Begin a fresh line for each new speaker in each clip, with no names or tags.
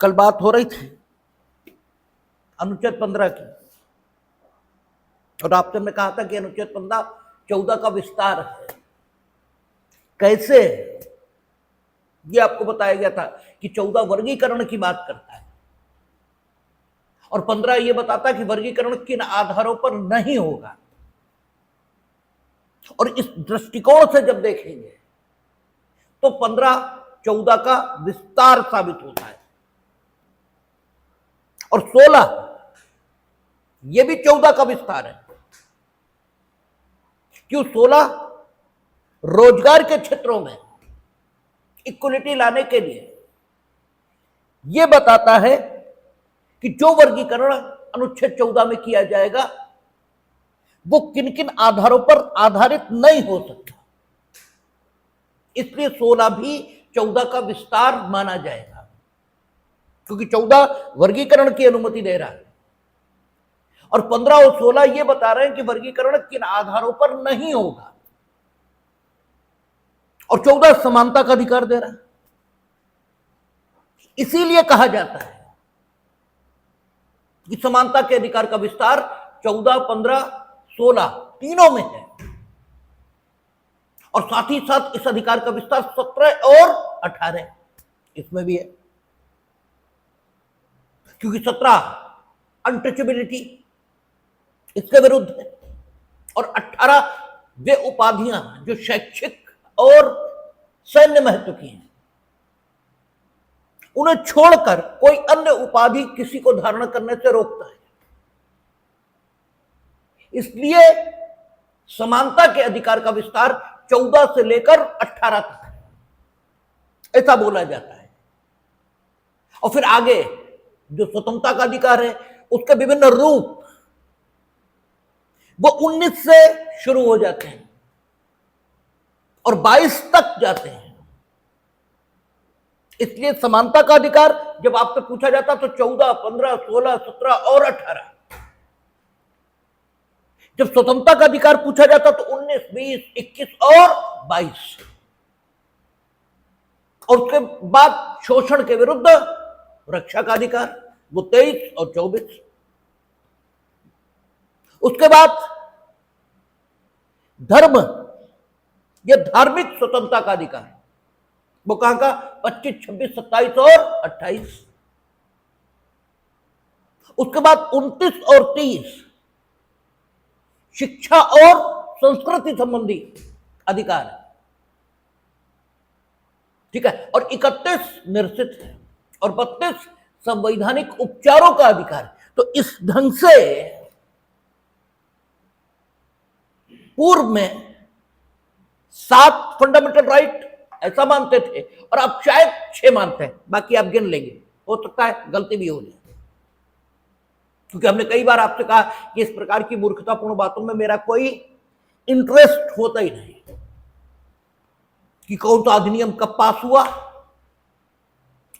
कल बात हो रही थी अनुच्छेद 15 की, और आपसे मैं कहा था कि अनुच्छेद 14 का विस्तार है। कैसे? ये आपको बताया गया था कि 14 वर्गीकरण की बात करता है और 15 ये बताता है कि वर्गीकरण किन आधारों पर नहीं होगा। और इस दृष्टिकोण से जब देखेंगे तो 15 14 का विस्तार साबित होता है, और 16 ये भी 14 का विस्तार है। क्यों? 16 रोजगार के क्षेत्रों में इक्वलिटी लाने के लिए यह बताता है कि जो वर्गीकरण अनुच्छेद 14 में किया जाएगा वो किन किन आधारों पर आधारित नहीं हो सकता। इसलिए 16 भी 14 का विस्तार माना जाएगा, क्योंकि 14 वर्गीकरण की अनुमति दे रहा है और 15 और 16 ये बता रहे हैं कि वर्गीकरण किन आधारों पर नहीं होगा, और 14 समानता का अधिकार दे रहा है। इसीलिए कहा जाता है कि समानता के अधिकार का विस्तार 14, 15, 16 तीनों में है, और साथ ही साथ इस अधिकार का विस्तार 17 और 18 इसमें भी है, क्योंकि 17 अनटचेबिलिटी इसके विरुद्ध है, और 18 वे उपाधियां जो शैक्षिक और सैन्य महत्व की हैं, उन्हें छोड़कर कोई अन्य उपाधि किसी को धारण करने से रोकता है। इसलिए समानता के अधिकार का विस्तार 14 से लेकर 18 तक है, ऐसा बोला जाता है। और फिर आगे जो स्वतंत्रता का अधिकार है उसके विभिन्न रूप वो 19 से शुरू हो जाते हैं और 22 तक जाते हैं। इसलिए समानता का अधिकार जब आपसे पूछा जाता तो 14, 15, 16, 17 और 18। जब स्वतंत्रता का अधिकार पूछा जाता तो 19, 20, 21 और 22। और उसके बाद शोषण के विरुद्ध रक्षा का अधिकार वो 23 और 24। उसके बाद धर्म या धार्मिक स्वतंत्रता का अधिकार वो कहां का 25, 26, 27 और 28। उसके बाद 29 और 30 शिक्षा और संस्कृति संबंधी अधिकार है, ठीक है। और 31 निरसित है और 32 संवैधानिक उपचारों का अधिकार है। तो इस ढंग से पूर्व में 7 फंडामेंटल राइट ऐसा मानते थे और अब शायद 6 मानते हैं, बाकी आप गिन लेंगे, हो सकता है गलती भी हो जाए, क्योंकि हमने कई बार आपसे कहा कि इस प्रकार की मूर्खतापूर्ण बातों में मेरा कोई इंटरेस्ट होता ही नहीं, कि कौन सा अधिनियम कब पास हुआ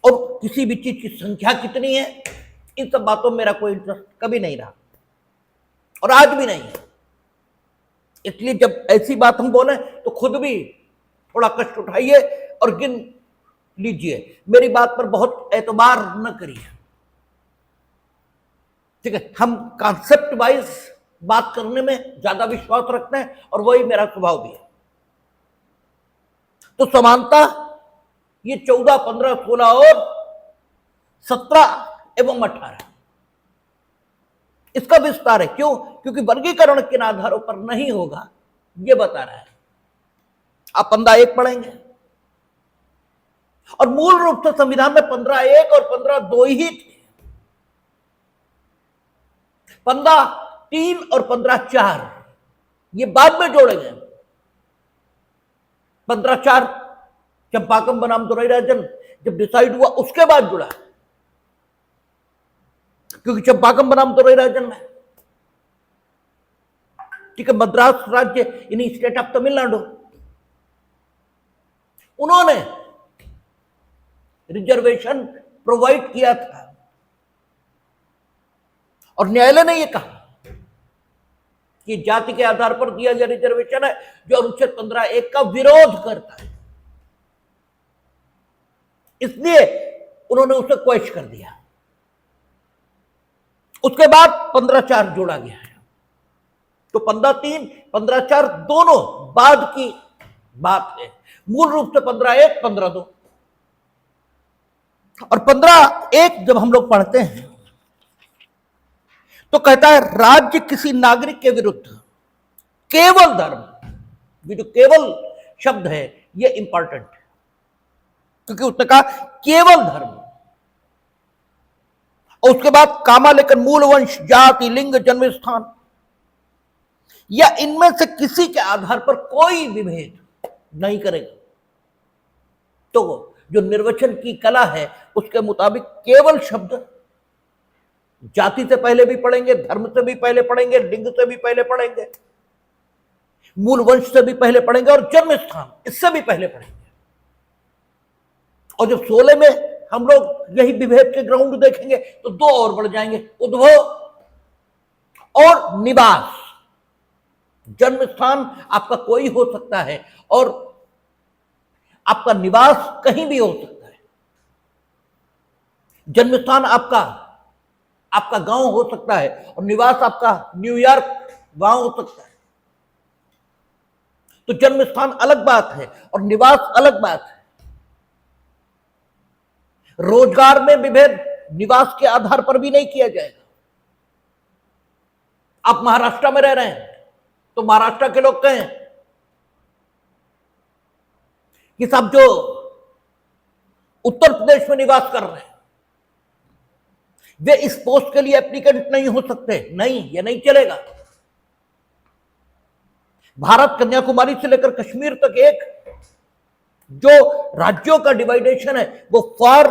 और किसी भी चीज की संख्या कितनी है, इन सब बातों में मेरा कोई इंटरेस्ट कभी नहीं रहा और आज भी नहीं है। इसलिए जब ऐसी बात हम बोले तो खुद भी थोड़ा कष्ट उठाइए और गिन लीजिए, मेरी बात पर बहुत एतबार न करिए, ठीक है। हम कॉन्सेप्ट वाइज बात करने में ज्यादा विश्वास रखते हैं और वही मेरा स्वभाव भी है। तो समानता ये 14, 15, 16 और 17 एवं 18 इसका विस्तार है। क्यों? क्योंकि वर्गीकरण किन आधारों पर नहीं होगा यह बता रहा है। आप 15(1) पढ़ेंगे और मूल रूप से संविधान में 15(1) और 15(2) ही थे। 15(3) और 15(4) ये बाद में जोड़े गए। 15(4) चंपाकम बनाम दुराईराजन जब डिसाइड हुआ उसके बाद जुड़ा, क्योंकि चंपाकम बनाम दुराईराजन में, ठीक है, मद्रास राज्य यानी स्टेट ऑफ तमिलनाडु, उन्होंने रिजर्वेशन प्रोवाइड किया था और न्यायालय ने यह कहा कि जाति के आधार पर दिया गया रिजर्वेशन है जो अनुच्छेद 15(1) का विरोध करता है। इसलिए उन्होंने उसे क्वेश कर दिया। उसके बाद 15/4 जोड़ा गया है। तो 15/3, 15/4 दोनों बाद की बात है। मूल रूप से 15/1, 15/2 और 15/1 जब हम लोग पढ़ते हैं तो कहता है राज्य किसी नागरिक के विरुद्ध केवल धर्म, ये जो केवल शब्द है ये इंपॉर्टेंट है, क्योंकि उसने कहा केवल धर्म। और उसके बाद कामा लेकर मूल वंश, जाति, लिंग, जन्म स्थान या इनमें से किसी के आधार पर कोई विभेद नहीं करेगा। तो जो निर्वचन की कला है उसके मुताबिक केवल शब्द जाति से पहले भी पढ़ेंगे, धर्म से भी पहले पढ़ेंगे, लिंग से भी पहले पढ़ेंगे, मूल वंश से भी पहले पढ़ेंगे और जन्म स्थान इससे भी पहले पढ़ेंगे। और जब 16 में हम लोग यही विभेद के ग्राउंड देखेंगे तो 2 और बढ़ जाएंगे, उद्भव और निवास। जन्म स्थान आपका कोई हो सकता है और आपका निवास कहीं भी हो सकता है। जन्म स्थान आपका गांव हो सकता है और निवास आपका न्यूयॉर्क गांव हो सकता है। तो जन्म स्थान अलग बात है और निवास अलग बात है। रोजगार में विभेद निवास के आधार पर भी नहीं किया जाएगा। आप महाराष्ट्र में रह रहे हैं तो महाराष्ट्र के लोग कहें कि साहब जो उत्तर प्रदेश में निवास कर रहे हैं वे इस पोस्ट के लिए एप्लीकेंट नहीं हो सकते। नहीं, ये नहीं चलेगा। भारत कन्याकुमारी से लेकर कश्मीर तक एक जो राज्यों का डिवाइडेशन है वो फॉर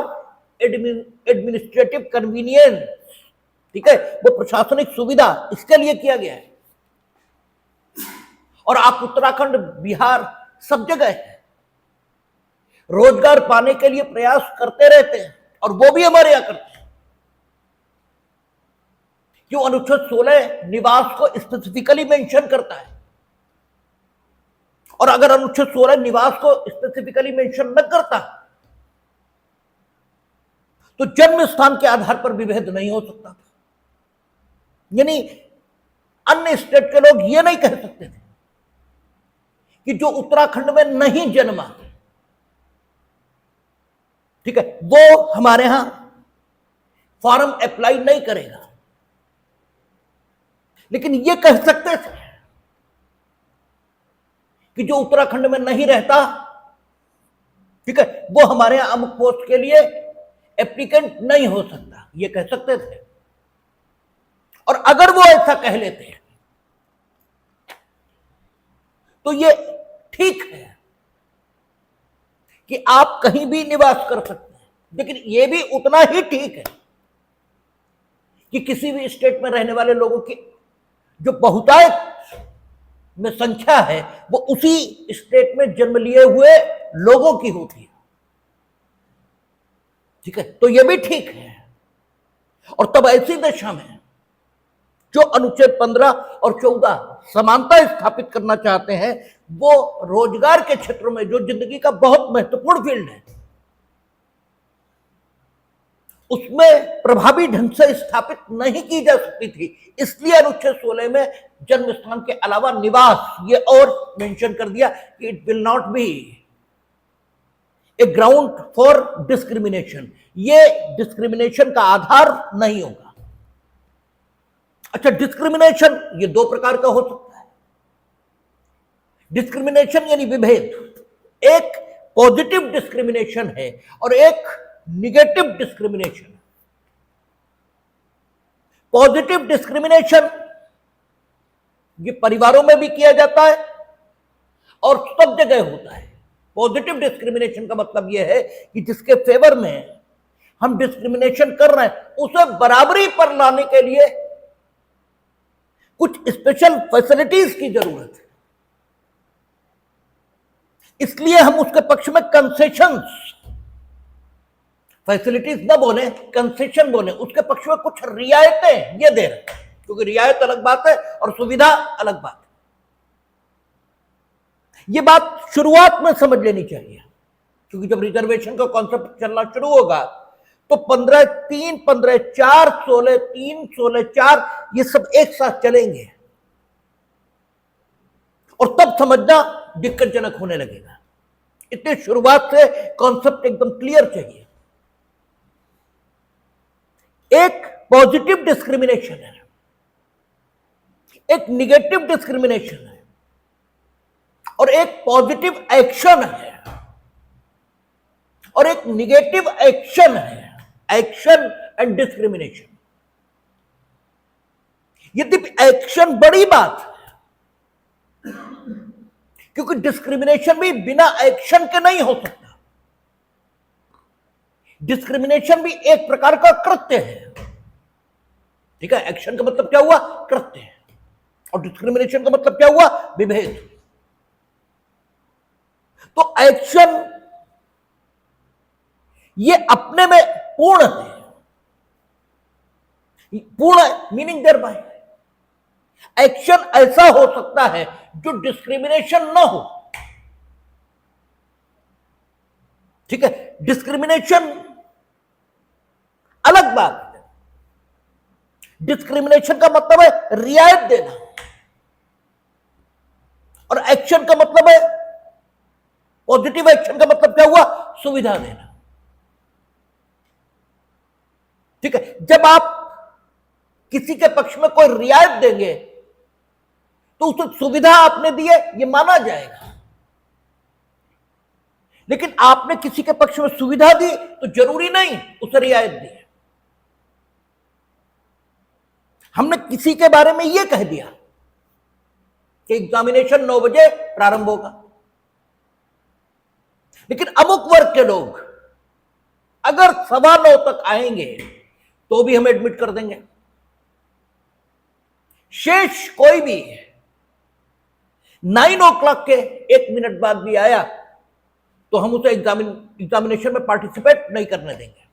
एडमिनिस्ट्रेटिव कन्वीनियंस, ठीक है, वो प्रशासनिक सुविधा इसके लिए किया गया है। और आप उत्तराखंड, बिहार सब जगह है, रोजगार पाने के लिए प्रयास करते रहते हैं और वो भी हमारे यहां करते हैं। क्यों अनुच्छेद 16 निवास को स्पेसिफिकली मेंशन करता है, और अगर अनुच्छेद 16 निवास को स्पेसिफिकली मेंशन न करता तो जन्म स्थान के आधार पर विभेद नहीं हो सकता था। यानी अन्य स्टेट के लोग ये नहीं कह सकते थे कि जो उत्तराखंड में नहीं जन्मा, ठीक है, वो हमारे यहां फॉर्म अप्लाई नहीं करेगा। लेकिन ये कह सकते थे कि जो उत्तराखंड में नहीं रहता, ठीक है, वो हमारे यहां अमुक पोस्ट के लिए एप्लीकेंट नहीं हो सकता, ये कह सकते थे। और अगर वो ऐसा कह लेते हैं तो ये ठीक है कि आप कहीं भी निवास कर सकते हैं, लेकिन ये भी उतना ही ठीक है कि किसी भी स्टेट में रहने वाले लोगों की जो बहुतायत में संख्या है वो उसी स्टेट में जन्म लिए हुए लोगों की होती है, ठीक है। तो ये भी ठीक है। और तब ऐसी दशा में जो अनुच्छेद 15 और 14 समानता स्थापित करना चाहते हैं वो रोजगार के क्षेत्र में जो जिंदगी का बहुत महत्वपूर्ण फील्ड है उसमें प्रभावी ढंग से स्थापित नहीं की जा सकती थी। इसलिए अनुच्छेद 16 में जन्म स्थान के अलावा निवास ये और मेंशन कर दिया कि it will not be A ground for discrimination, ये डिस्क्रिमिनेशन का आधार नहीं होगा। अच्छा, डिस्क्रिमिनेशन ये 2 प्रकार का हो सकता है। डिस्क्रिमिनेशन यानी विभेद, एक पॉजिटिव डिस्क्रिमिनेशन है और एक निगेटिव डिस्क्रिमिनेशन। पॉजिटिव डिस्क्रिमिनेशन ये परिवारों में भी किया जाता है और सब जगह होता है। पॉजिटिव डिस्क्रिमिनेशन का मतलब यह है कि जिसके फेवर में हम डिस्क्रिमिनेशन कर रहे हैं उसे बराबरी पर लाने के लिए कुछ स्पेशल फैसिलिटीज की जरूरत है, इसलिए हम उसके पक्ष में कंसेशंस, फैसिलिटीज न बोले कंसेशन बोले, उसके पक्ष में कुछ रियायतें ये दे रहे हैं, क्योंकि रियायत अलग बात है और सुविधा अलग बात है। ये बात शुरुआत में समझ लेनी चाहिए, क्योंकि जब रिजर्वेशन का कॉन्सेप्ट चलना शुरू होगा तो 15-3, 15-4, 16-3, 16-4 ये सब एक साथ चलेंगे और तब समझना दिक्कतजनक होने लगेगा। इतने शुरुआत से कॉन्सेप्ट एकदम क्लियर चाहिए। एक पॉजिटिव डिस्क्रिमिनेशन है, एक निगेटिव डिस्क्रिमिनेशन है और एक पॉजिटिव एक्शन है और एक निगेटिव एक्शन है। Action and discrimination. यद्यपि एक्शन बड़ी बात है, क्योंकि डिस्क्रिमिनेशन भी बिना एक्शन के नहीं हो सकता। डिस्क्रिमिनेशन भी एक प्रकार का कृत्य है, ठीक है। एक्शन का मतलब क्या हुआ? कृत्य है। और डिस्क्रिमिनेशन का मतलब क्या हुआ? विभेद। तो एक्शन ये अपने में पूर्ण है, पूर्ण है मीनिंग देयर बाय। एक्शन ऐसा हो सकता है जो डिस्क्रिमिनेशन ना हो, ठीक है। डिस्क्रिमिनेशन अलग बात है। डिस्क्रिमिनेशन का मतलब है रियायत देना और एक्शन का मतलब है, पॉजिटिव एक्शन का मतलब क्या हुआ? सुविधा देना, ठीक है। जब आप किसी के पक्ष में कोई रियायत देंगे तो उसे सुविधा आपने दी है ये माना जाएगा, लेकिन आपने किसी के पक्ष में सुविधा दी तो जरूरी नहीं उसे रियायत दी। हमने किसी के बारे में यह कह दिया कि एग्जामिनेशन 9 बजे प्रारंभ होगा, लेकिन अमुक वर्ग के लोग अगर 9:15 तक आएंगे तो भी हम एडमिट कर देंगे। शेष कोई भी 9 o'clock के 1 मिनट बाद भी आया तो हम उसे एग्जामिनेशन में पार्टिसिपेट नहीं करने देंगे।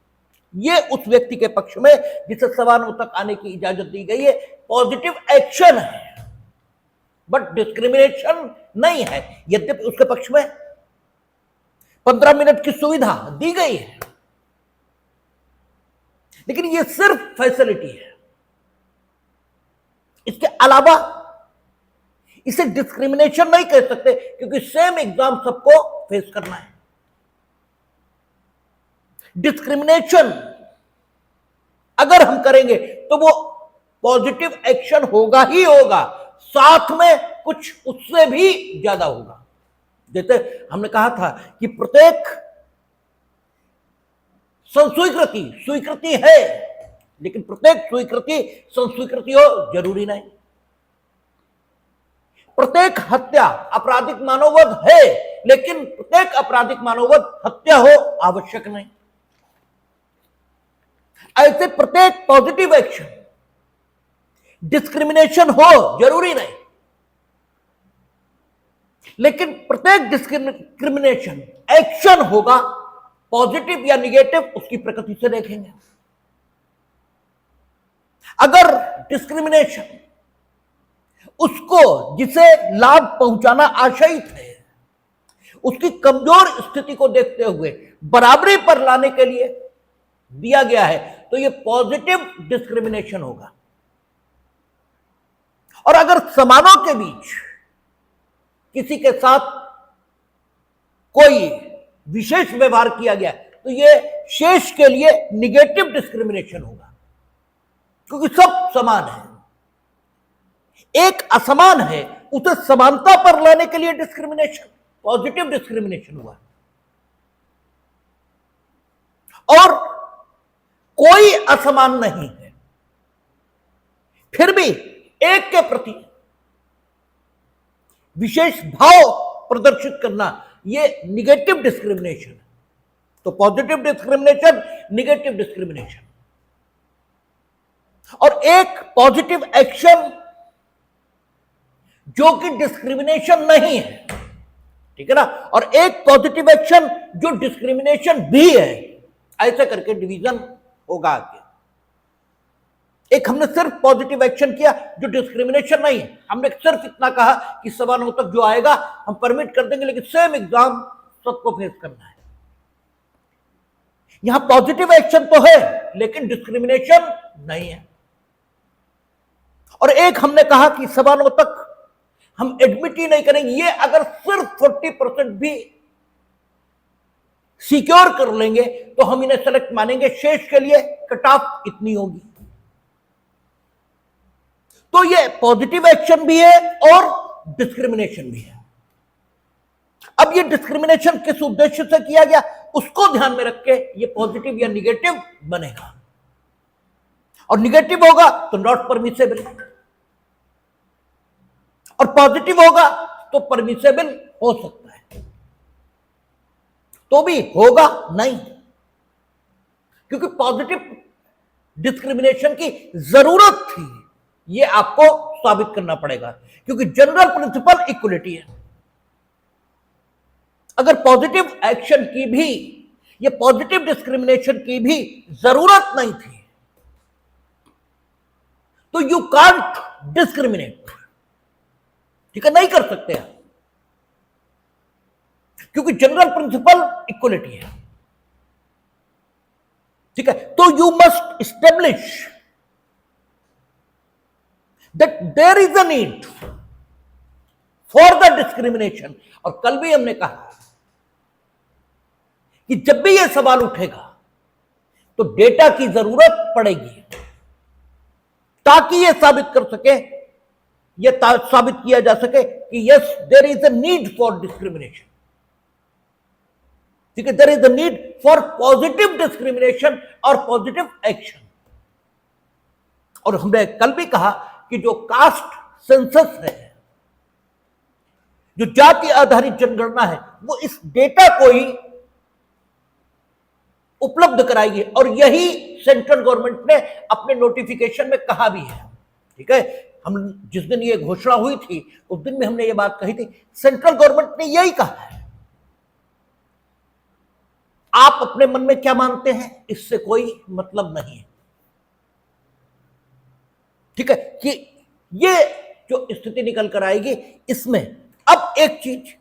ये उस व्यक्ति के पक्ष में जिसे 9:15 तक आने की इजाजत दी गई है, पॉजिटिव एक्शन है, बट डिस्क्रिमिनेशन नहीं है। यद्यपि उसके पक्ष में 15 मिनट की सुविधा दी गई है, लेकिन यह सिर्फ फैसिलिटी है। इसके अलावा इसे डिस्क्रिमिनेशन नहीं कह सकते, क्योंकि सेम एग्जाम सबको फेस करना है। डिस्क्रिमिनेशन अगर हम करेंगे तो वो पॉजिटिव एक्शन होगा ही होगा, साथ में कुछ उससे भी ज्यादा होगा। जैसे हमने कहा था कि प्रत्येक संस्वीकृति स्वीकृति है, लेकिन प्रत्येक स्वीकृति संस्वीकृति हो जरूरी नहीं। प्रत्येक हत्या आपराधिक मानववध है, लेकिन प्रत्येक आपराधिक मानववध हत्या हो आवश्यक नहीं। ऐसे प्रत्येक पॉजिटिव एक्शन डिस्क्रिमिनेशन हो जरूरी नहीं, लेकिन प्रत्येक डिस्क्रिमिनेशन एक्शन होगा, पॉजिटिव या निगेटिव उसकी प्रकृति से देखेंगे। अगर डिस्क्रिमिनेशन उसको जिसे लाभ पहुंचाना आशयित है उसकी कमजोर स्थिति को देखते हुए बराबरी पर लाने के लिए दिया गया है तो यह पॉजिटिव डिस्क्रिमिनेशन होगा। और अगर समानों के बीच किसी के साथ कोई विशेष व्यवहार किया गया तो यह शेष के लिए निगेटिव डिस्क्रिमिनेशन होगा, क्योंकि सब समान है। एक असमान है उसे समानता पर लाने के लिए डिस्क्रिमिनेशन, पॉजिटिव डिस्क्रिमिनेशन हुआ। और कोई असमान नहीं है, फिर भी एक के प्रति विशेष भाव प्रदर्शित करना यह निगेटिव डिस्क्रिमिनेशन है। तो पॉजिटिव डिस्क्रिमिनेशन, निगेटिव डिस्क्रिमिनेशन। और एक पॉजिटिव एक्शन जो कि डिस्क्रिमिनेशन नहीं है, ठीक है ना, और एक पॉजिटिव एक्शन जो डिस्क्रिमिनेशन भी है, ऐसा करके डिवीजन होगा आगे। एक हमने सिर्फ पॉजिटिव एक्शन किया जो डिस्क्रिमिनेशन नहीं है, हमने सिर्फ इतना कहा कि 9:15 तक जो आएगा हम परमिट कर देंगे, लेकिन सेम एग्जाम सबको फेस करना है। यहां पॉजिटिव एक्शन तो है लेकिन डिस्क्रिमिनेशन नहीं है। और एक हमने कहा कि सवालों तक हम एडमिट ही नहीं करेंगे, ये अगर सिर्फ 40% भी सिक्योर कर लेंगे तो हम इन्हें सेलेक्ट मानेंगे, शेष के लिए कट ऑफ इतनी होगी। तो ये पॉजिटिव एक्शन भी है और डिस्क्रिमिनेशन भी है। अब ये डिस्क्रिमिनेशन किस उद्देश्य से किया गया उसको ध्यान में रख के ये पॉजिटिव या निगेटिव बनेगा, और निगेटिव होगा तो नॉट परमिसेबल, और पॉजिटिव होगा तो परमिसेबल हो सकता है, तो भी होगा नहीं, क्योंकि पॉजिटिव डिस्क्रिमिनेशन की जरूरत थी, ये आपको साबित करना पड़ेगा, क्योंकि जनरल प्रिंसिपल इक्वलिटी है। अगर पॉजिटिव एक्शन की भी, ये पॉजिटिव डिस्क्रिमिनेशन की भी जरूरत नहीं थी तो यू कांट डिस्क्रिमिनेट, ठीक है, नहीं कर सकते हैं, क्योंकि जनरल प्रिंसिपल इक्वलिटी है, ठीक है। तो you must establish that there is a need for the discrimination. और कल भी हमने कहा कि जब भी यह सवाल उठेगा तो डेटा की जरूरत पड़ेगी ताकि यह साबित कर सके, यह साबित किया जा सके कि yes there is a need for discrimination, ठीक है, there is a need for positive discrimination और पॉजिटिव एक्शन। और हमने कल भी कहा कि जो कास्ट सेंसस है, जो जाति आधारित जनगणना है, वो इस डेटा को ही उपलब्ध कराएगी, और यही सेंट्रल गवर्नमेंट ने अपने नोटिफिकेशन में कहा भी है, ठीक है। हम जिस दिन ये घोषणा हुई थी उस दिन में हमने ये बात कही थी, सेंट्रल गवर्नमेंट ने यही कहा है। आप अपने मन में क्या मानते हैं इससे कोई मतलब नहीं है, ठीक है, कि ये जो स्थिति निकल कर आएगी इसमें। अब एक चीज,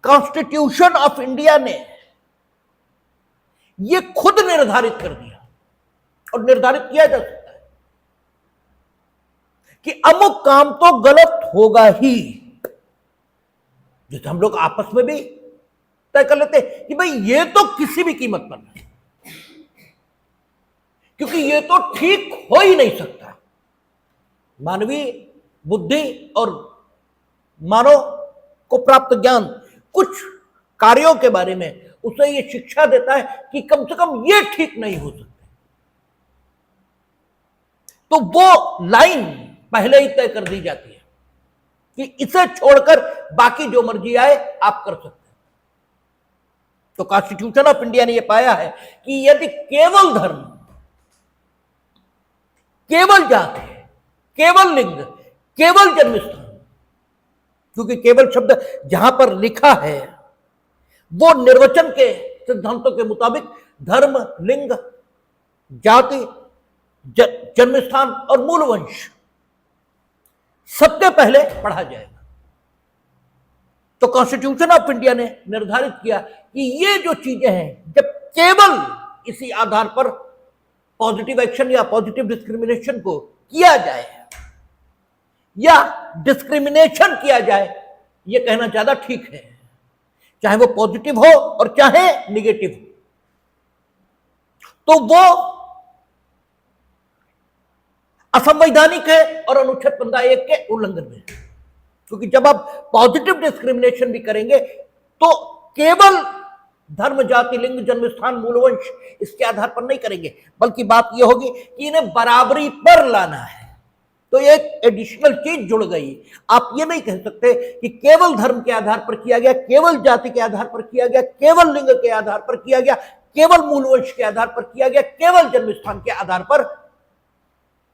कॉन्स्टिट्यूशन ऑफ इंडिया ने ये खुद निर्धारित कर दिया, और निर्धारित किया जा सकता है कि अमुक काम तो गलत होगा ही, जैसे हम लोग आपस में भी तय कर लेते हैं कि भाई ये तो किसी भी कीमत पर नहीं, क्योंकि ये तो ठीक हो ही नहीं सकता। मानवीय बुद्धि और मानव को प्राप्त ज्ञान कुछ कार्यों के बारे में उसे ये शिक्षा देता है कि कम से कम ये ठीक नहीं हो सकते, तो वो लाइन पहले ही तय कर दी जाती है कि इसे छोड़कर बाकी जो मर्जी आए आप कर सकते हैं। तो कॉन्स्टिट्यूशन ऑफ इंडिया ने यह पाया है कि यदि केवल धर्म, केवल जाति, केवल लिंग, केवल जन्मस्थान, क्योंकि केवल शब्द जहां पर लिखा है वो निर्वचन के सिद्धांतों के मुताबिक धर्म, लिंग, जाति, जन्मस्थान और मूल वंश सबसे पहले पढ़ा जाएगा। तो कॉन्स्टिट्यूशन ऑफ इंडिया ने निर्धारित किया कि ये जो चीजें हैं, जब केवल इसी आधार पर पॉजिटिव एक्शन या पॉजिटिव डिस्क्रिमिनेशन को किया जाए या डिस्क्रिमिनेशन किया जाए, ये कहना ज्यादा ठीक है, चाहे वो पॉजिटिव हो और चाहे निगेटिव हो, तो वो असंवैधानिक है और अनुच्छेद 15(1) के उल्लंघन में, क्योंकि जब आप पॉजिटिव डिस्क्रिमिनेशन भी करेंगे तो केवल धर्म, जाति, लिंग, जन्मस्थान, मूलवंश इसके आधार पर नहीं करेंगे, बल्कि बात यह होगी कि इन्हें बराबरी पर लाना है। तो एक एडिशनल चीज जुड़ गई। आप ये नहीं कह सकते कि केवल धर्म के आधार पर किया गया, केवल जाति के आधार पर किया गया, केवल लिंग के आधार पर किया गया, केवल मूलवंश के आधार पर किया गया, केवल जन्मस्थान के आधार पर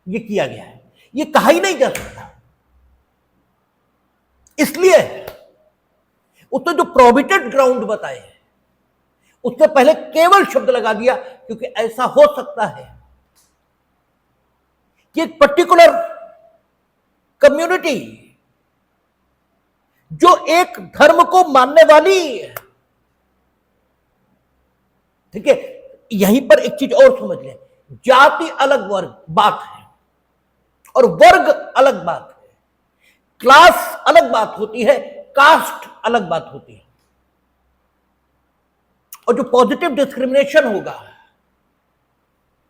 यह किया गया है, ये कहा ही नहीं जा सकता। इसलिए उसने जो प्रोहिबिटेड ग्राउंड बताए उससे पहले केवल शब्द लगा दिया, क्योंकि ऐसा हो सकता है कि एक पर्टिकुलर कम्युनिटी जो एक धर्म को मानने वाली है, ठीक है, यहीं पर एक चीज और समझ लें, जाति अलग वर्ग बात है और वर्ग अलग बात है, क्लास अलग बात होती है, कास्ट अलग बात होती है। और जो पॉजिटिव डिस्क्रिमिनेशन होगा,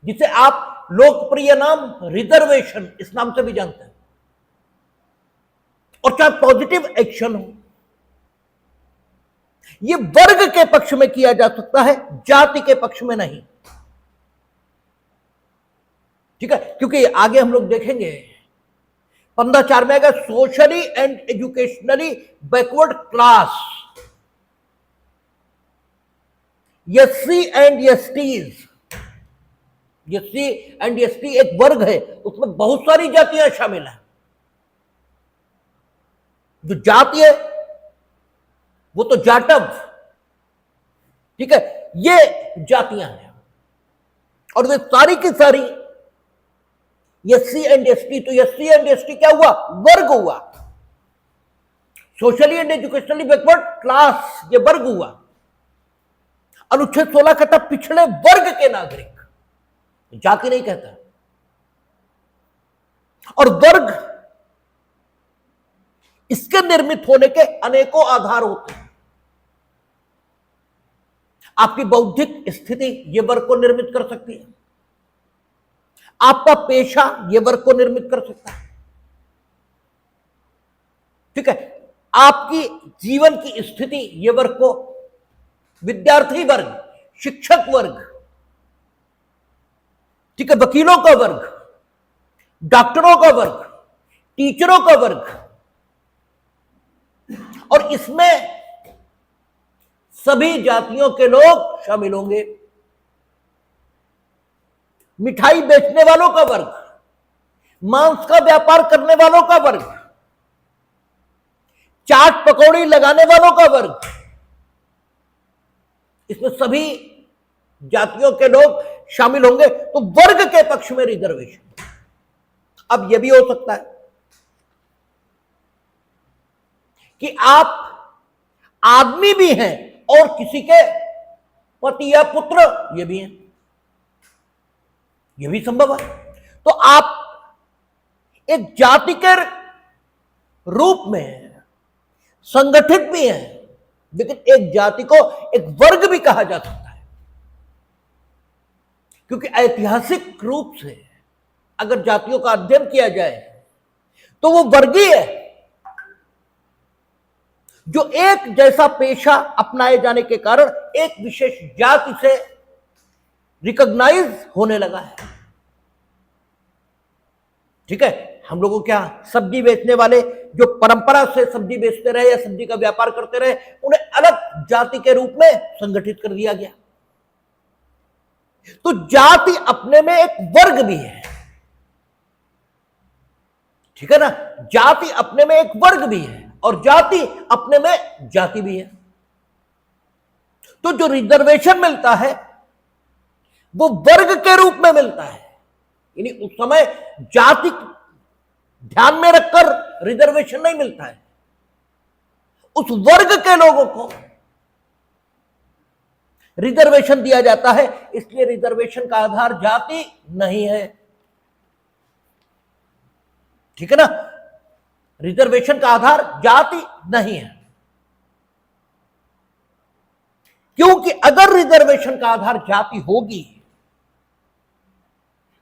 जिसे आप लोकप्रिय नाम रिजर्वेशन इस नाम से भी जानते हैं, और चाहे पॉजिटिव एक्शन हो, यह वर्ग के पक्ष में किया जा सकता है, जाति के पक्ष में नहीं। ठीक है, क्योंकि आगे हम लोग देखेंगे 15(4) में आएगा socially and educationally backward class, SC and STs. SC and ST एक वर्ग है, उसमें बहुत सारी जातियां शामिल हैं। जो जाति है वो तो जाटव, ठीक है, ये जातियां हैं, और वे सारी की सारी एससी एंड एसटी। तो एससी एंड एसटी क्या हुआ? वर्ग हुआ। Socially and educationally backward class, ये वर्ग हुआ। अनुच्छेद 16 कहता पिछड़े वर्ग के नागरिक, जाति नहीं कहता। और वर्ग, इसके निर्मित होने के अनेकों आधार होते हैं। आपकी बौद्धिक स्थिति ये वर्ग को निर्मित कर सकती है, आपका पेशा ये वर्ग को निर्मित कर सकता है, ठीक है, आपकी जीवन की स्थिति ये वर्ग को, विद्यार्थी वर्ग, शिक्षक वर्ग, ठीक है, वकीलों का वर्ग, डॉक्टरों का वर्ग, टीचरों का वर्ग, और इसमें सभी जातियों के लोग शामिल होंगे। मिठाई बेचने वालों का वर्ग, मांस का व्यापार करने वालों का वर्ग, चाट पकौड़ी लगाने वालों का वर्ग, इसमें सभी जातियों के लोग शामिल होंगे। तो वर्ग के पक्ष में रिजर्वेशन। अब यह भी हो सकता है कि आप आदमी भी हैं और किसी के पति या पुत्र ये भी हैं, यह भी संभव है। तो आप एक जाति के रूप में संगठित भी हैं, लेकिन एक जाति को एक वर्ग भी कहा जा सकता है, क्योंकि ऐतिहासिक रूप से अगर जातियों का अध्ययन किया जाए तो वो वर्गीय है। जो एक जैसा पेशा अपनाए जाने के कारण एक विशेष जाति से रिकॉग्नाइज होने लगा है। ठीक है, हम लोगों क्या, सब्जी बेचने वाले जो परंपरा से सब्जी बेचते रहे या सब्जी का व्यापार करते रहे, उन्हें अलग जाति के रूप में संगठित कर दिया गया। तो जाति अपने में एक वर्ग भी है, ठीक है ना, जाति अपने में एक वर्ग भी है और जाति अपने में जाति भी है। तो जो रिजर्वेशन मिलता है वो वर्ग के रूप में मिलता है, यानी उस समय जाति ध्यान में रखकर रिजर्वेशन नहीं मिलता है, उस वर्ग के लोगों को रिजर्वेशन दिया जाता है। इसलिए रिजर्वेशन का आधार जाति नहीं है, ठीक है ना, रिजर्वेशन का आधार जाति नहीं है। क्योंकि अगर रिजर्वेशन का आधार जाति होगी,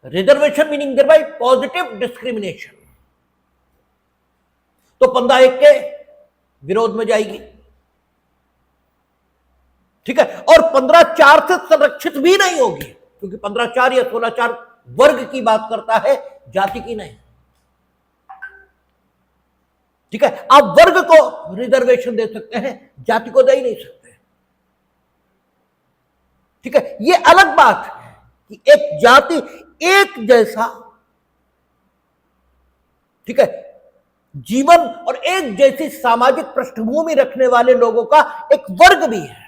reservation meaning thereby positive discrimination, तो 15(1) के विरोध में जाएगी, ठीक है, और 15(4) से संरक्षित भी नहीं होगी, क्योंकि 15(4) या 16(4) वर्ग की बात करता है, जाति की नहीं, ठीक है। आप वर्ग को रिजर्वेशन दे सकते हैं, जाति को दे ही नहीं सकते, ठीक है। यह अलग बात है कि एक जाति एक जैसा, ठीक है, जीवन और एक जैसी सामाजिक पृष्ठभूमि रखने वाले लोगों का एक वर्ग भी है।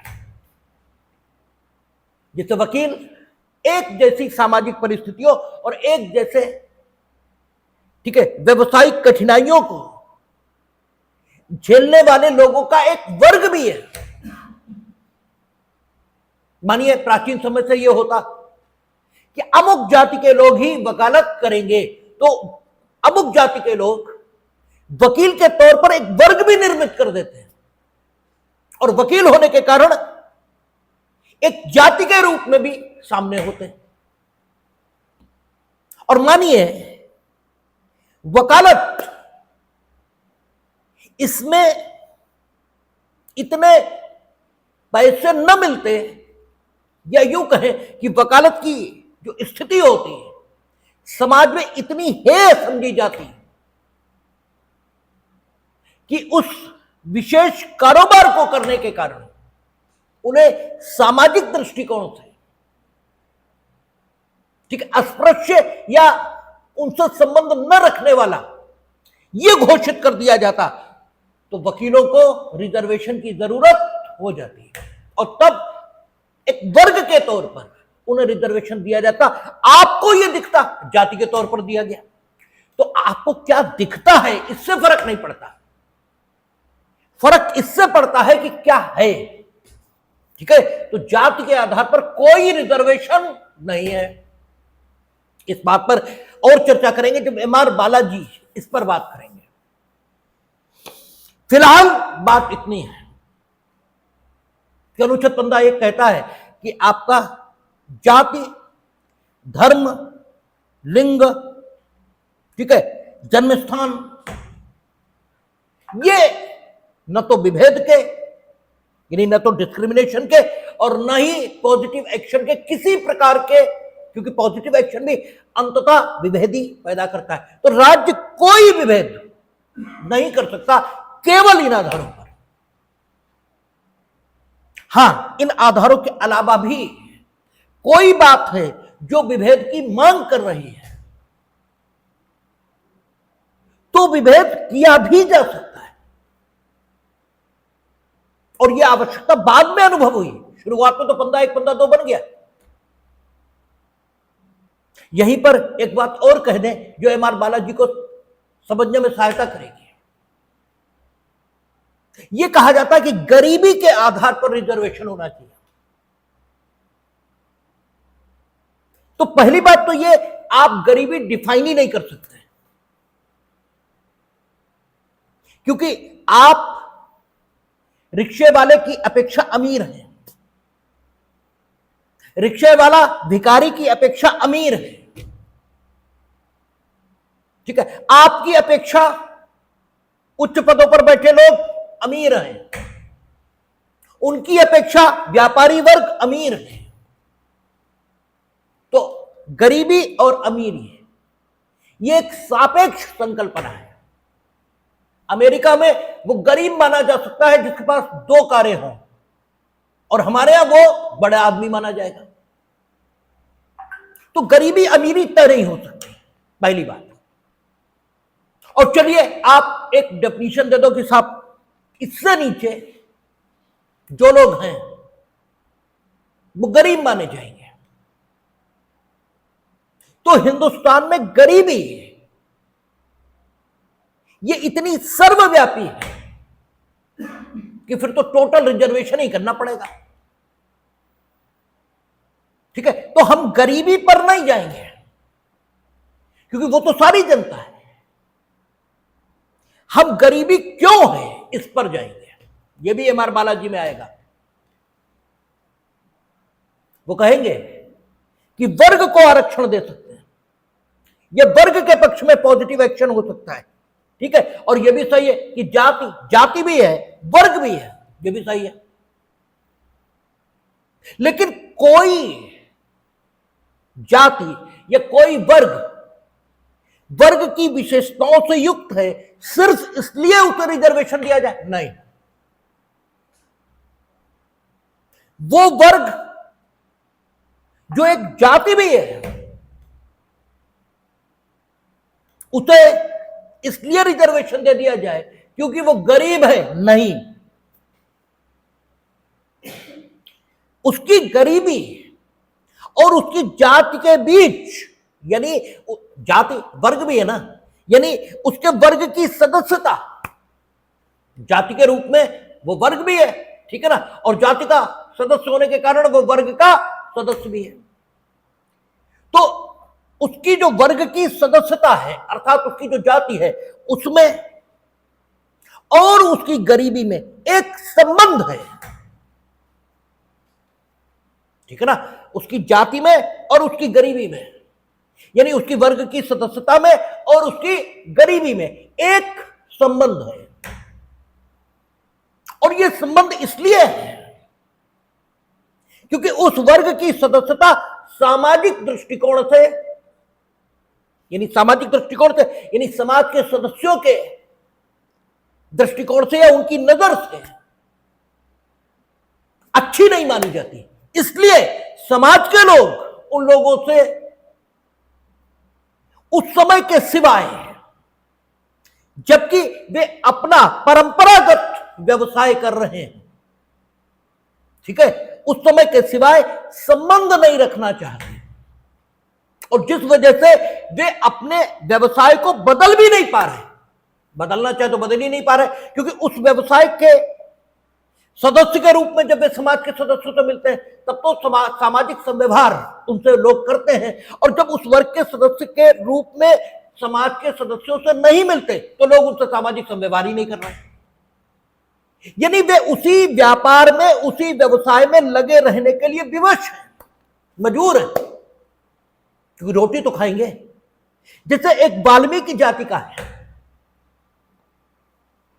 जैसे वकील एक जैसी सामाजिक परिस्थितियों और एक जैसे, ठीक है, व्यवसायिक कठिनाइयों को झेलने वाले लोगों का एक वर्ग भी है। मानिए प्राचीन समय से यह होता कि अमुक जाति के लोग ही वकालत करेंगे, तो अमुक जाति के लोग वकील के तौर पर एक वर्ग भी निर्मित कर देते हैं और वकील होने के कारण एक जाति के रूप में भी सामने होते हैं। और मानिए वकालत, इसमें इतने पैसे न मिलते, या यूं कहें कि वकालत की जो स्थिति होती है समाज में इतनी हेय समझी जाती है कि उस विशेष कारोबार को करने के कारण उन्हें सामाजिक दृष्टिकोण से, ठीक है, अस्पृश्य या उनसे संबंध न रखने वाला यह घोषित कर दिया जाता, तो वकीलों को रिजर्वेशन की जरूरत हो जाती है और तब एक वर्ग के तौर पर उन्हें रिजर्वेशन दिया जाता। आपको यह दिखता जाति के तौर पर दिया गया, तो आपको क्या दिखता है इससे फर्क नहीं पड़ता, फर्क इससे पड़ता है कि क्या है। ठीक है, तो जाति के आधार पर कोई रिजर्वेशन नहीं है। इस बात पर और चर्चा करेंगे जब एम.आर. बालाजी इस पर बात करेंगे। फिलहाल बात इतनी है कि अनुच्छेद 15 एक कहता है कि आपका जाति, धर्म, लिंग, ठीक है, जन्म स्थान, ये न तो विभेद के, यानी न तो डिस्क्रिमिनेशन के और न ही पॉजिटिव एक्शन के किसी प्रकार के, क्योंकि पॉजिटिव एक्शन भी अंततः विभेद ही पैदा करता है। तो राज्य कोई विभेद नहीं कर सकता केवल इन आधारों पर। हां, इन आधारों के अलावा भी कोई बात है जो विभेद की मांग कर रही है तो विभेद किया भी जा सकता है, और यह आवश्यकता बाद में अनुभव हुई। शुरुआत में तो 15(1) 15(2) बन गया। यहीं पर एक बात और कह दें जो एम.आर. बालाजी को समझने में सहायता करेगी। यह कहा जाता है कि गरीबी के आधार पर रिजर्वेशन होना चाहिए। तो पहली बात तो यह, आप गरीबी डिफाइन ही नहीं कर सकते, क्योंकि आप रिक्शे वाले की अपेक्षा अमीर हैं, रिक्शे वाला भिखारी की अपेक्षा अमीर है, ठीक है, आपकी अपेक्षा उच्च पदों पर बैठे लोग अमीर हैं, उनकी अपेक्षा व्यापारी वर्ग अमीर है। तो गरीबी और अमीरी ये एक सापेक्ष संकल्पना है। अमेरिका में वो गरीब माना जा सकता है जिसके पास 2 कारें हों, और हमारे यहां वो बड़ा आदमी माना जाएगा। तो गरीबी अमीरी तय नहीं हो सकती, पहली बात। और चलिए आप एक डेफिनेशन दे दो कि साहब इससे नीचे जो लोग हैं वो गरीब माने जाएंगे। तो हिंदुस्तान में गरीबी ये इतनी सर्वव्यापी है कि फिर तो टोटल रिजर्वेशन ही करना पड़ेगा। ठीक है, तो हम गरीबी पर नहीं जाएंगे क्योंकि वो तो सारी जनता है। हम गरीबी क्यों है इस पर जाएंगे, ये भी एम.आर. बालाजी में आएगा। वो कहेंगे कि वर्ग को आरक्षण दे सकते हैं, यह वर्ग के पक्ष में पॉजिटिव एक्शन हो सकता है, ठीक है, और यह भी सही है कि जाति भी है, वर्ग भी है, यह भी सही है। लेकिन कोई जाति या कोई वर्ग की विशेषताओं से युक्त है सिर्फ इसलिए उसे रिजर्वेशन दिया जाए, नहीं। वो वर्ग जो एक जाति भी है उसे इसलिए रिजर्वेशन दे दिया जाए क्योंकि वो गरीब है, नहीं। उसकी गरीबी और उसकी जाति के बीच, यानी जाति वर्ग भी है ना, यानी उसके वर्ग की सदस्यता जाति के रूप में वो वर्ग भी है, ठीक है ना, और जाति का सदस्य होने के कारण वो वर्ग का सदस्य भी है। तो उसकी जो वर्ग की सदस्यता है अर्थात उसकी जो जाति है उसमें और उसकी गरीबी में एक संबंध है, ठीक है ना, उसकी जाति में और उसकी गरीबी में, यानी उसकी वर्ग की सदस्यता में और उसकी गरीबी में एक संबंध है। और यह संबंध इसलिए है क्योंकि उस वर्ग की सदस्यता सामाजिक दृष्टिकोण से, यानी सामाजिक दृष्टिकोण से यानी समाज के सदस्यों के दृष्टिकोण से या उनकी नजर से अच्छी नहीं मानी जाती। इसलिए समाज के लोग उन लोगों से उस समय के सिवाय, जबकि वे अपना परंपरागत व्यवसाय कर रहे हैं, ठीक है, उस समय के सिवाय संबंध नहीं रखना चाहते, और जिस वजह से वे अपने व्यवसाय को बदल भी नहीं पा रहे, बदलना चाहे तो बदल ही नहीं पा रहे, क्योंकि उस व्यवसाय के सदस्य के रूप में जब वे समाज के सदस्यों से मिलते हैं तब तो सामाजिक संव्यवहार उनसे लोग करते हैं, और जब उस वर्ग के सदस्य के रूप में समाज के सदस्यों से नहीं मिलते तो लोग उनसे सामाजिक संव्यवहार ही नहीं कर रहे, यानी वे उसी व्यापार में उसी व्यवसाय में लगे रहने के लिए विवश हैं, मजबूर हैं, क्योंकि रोटी तो खाएंगे। जैसे एक वाल्मीकि जाति का है,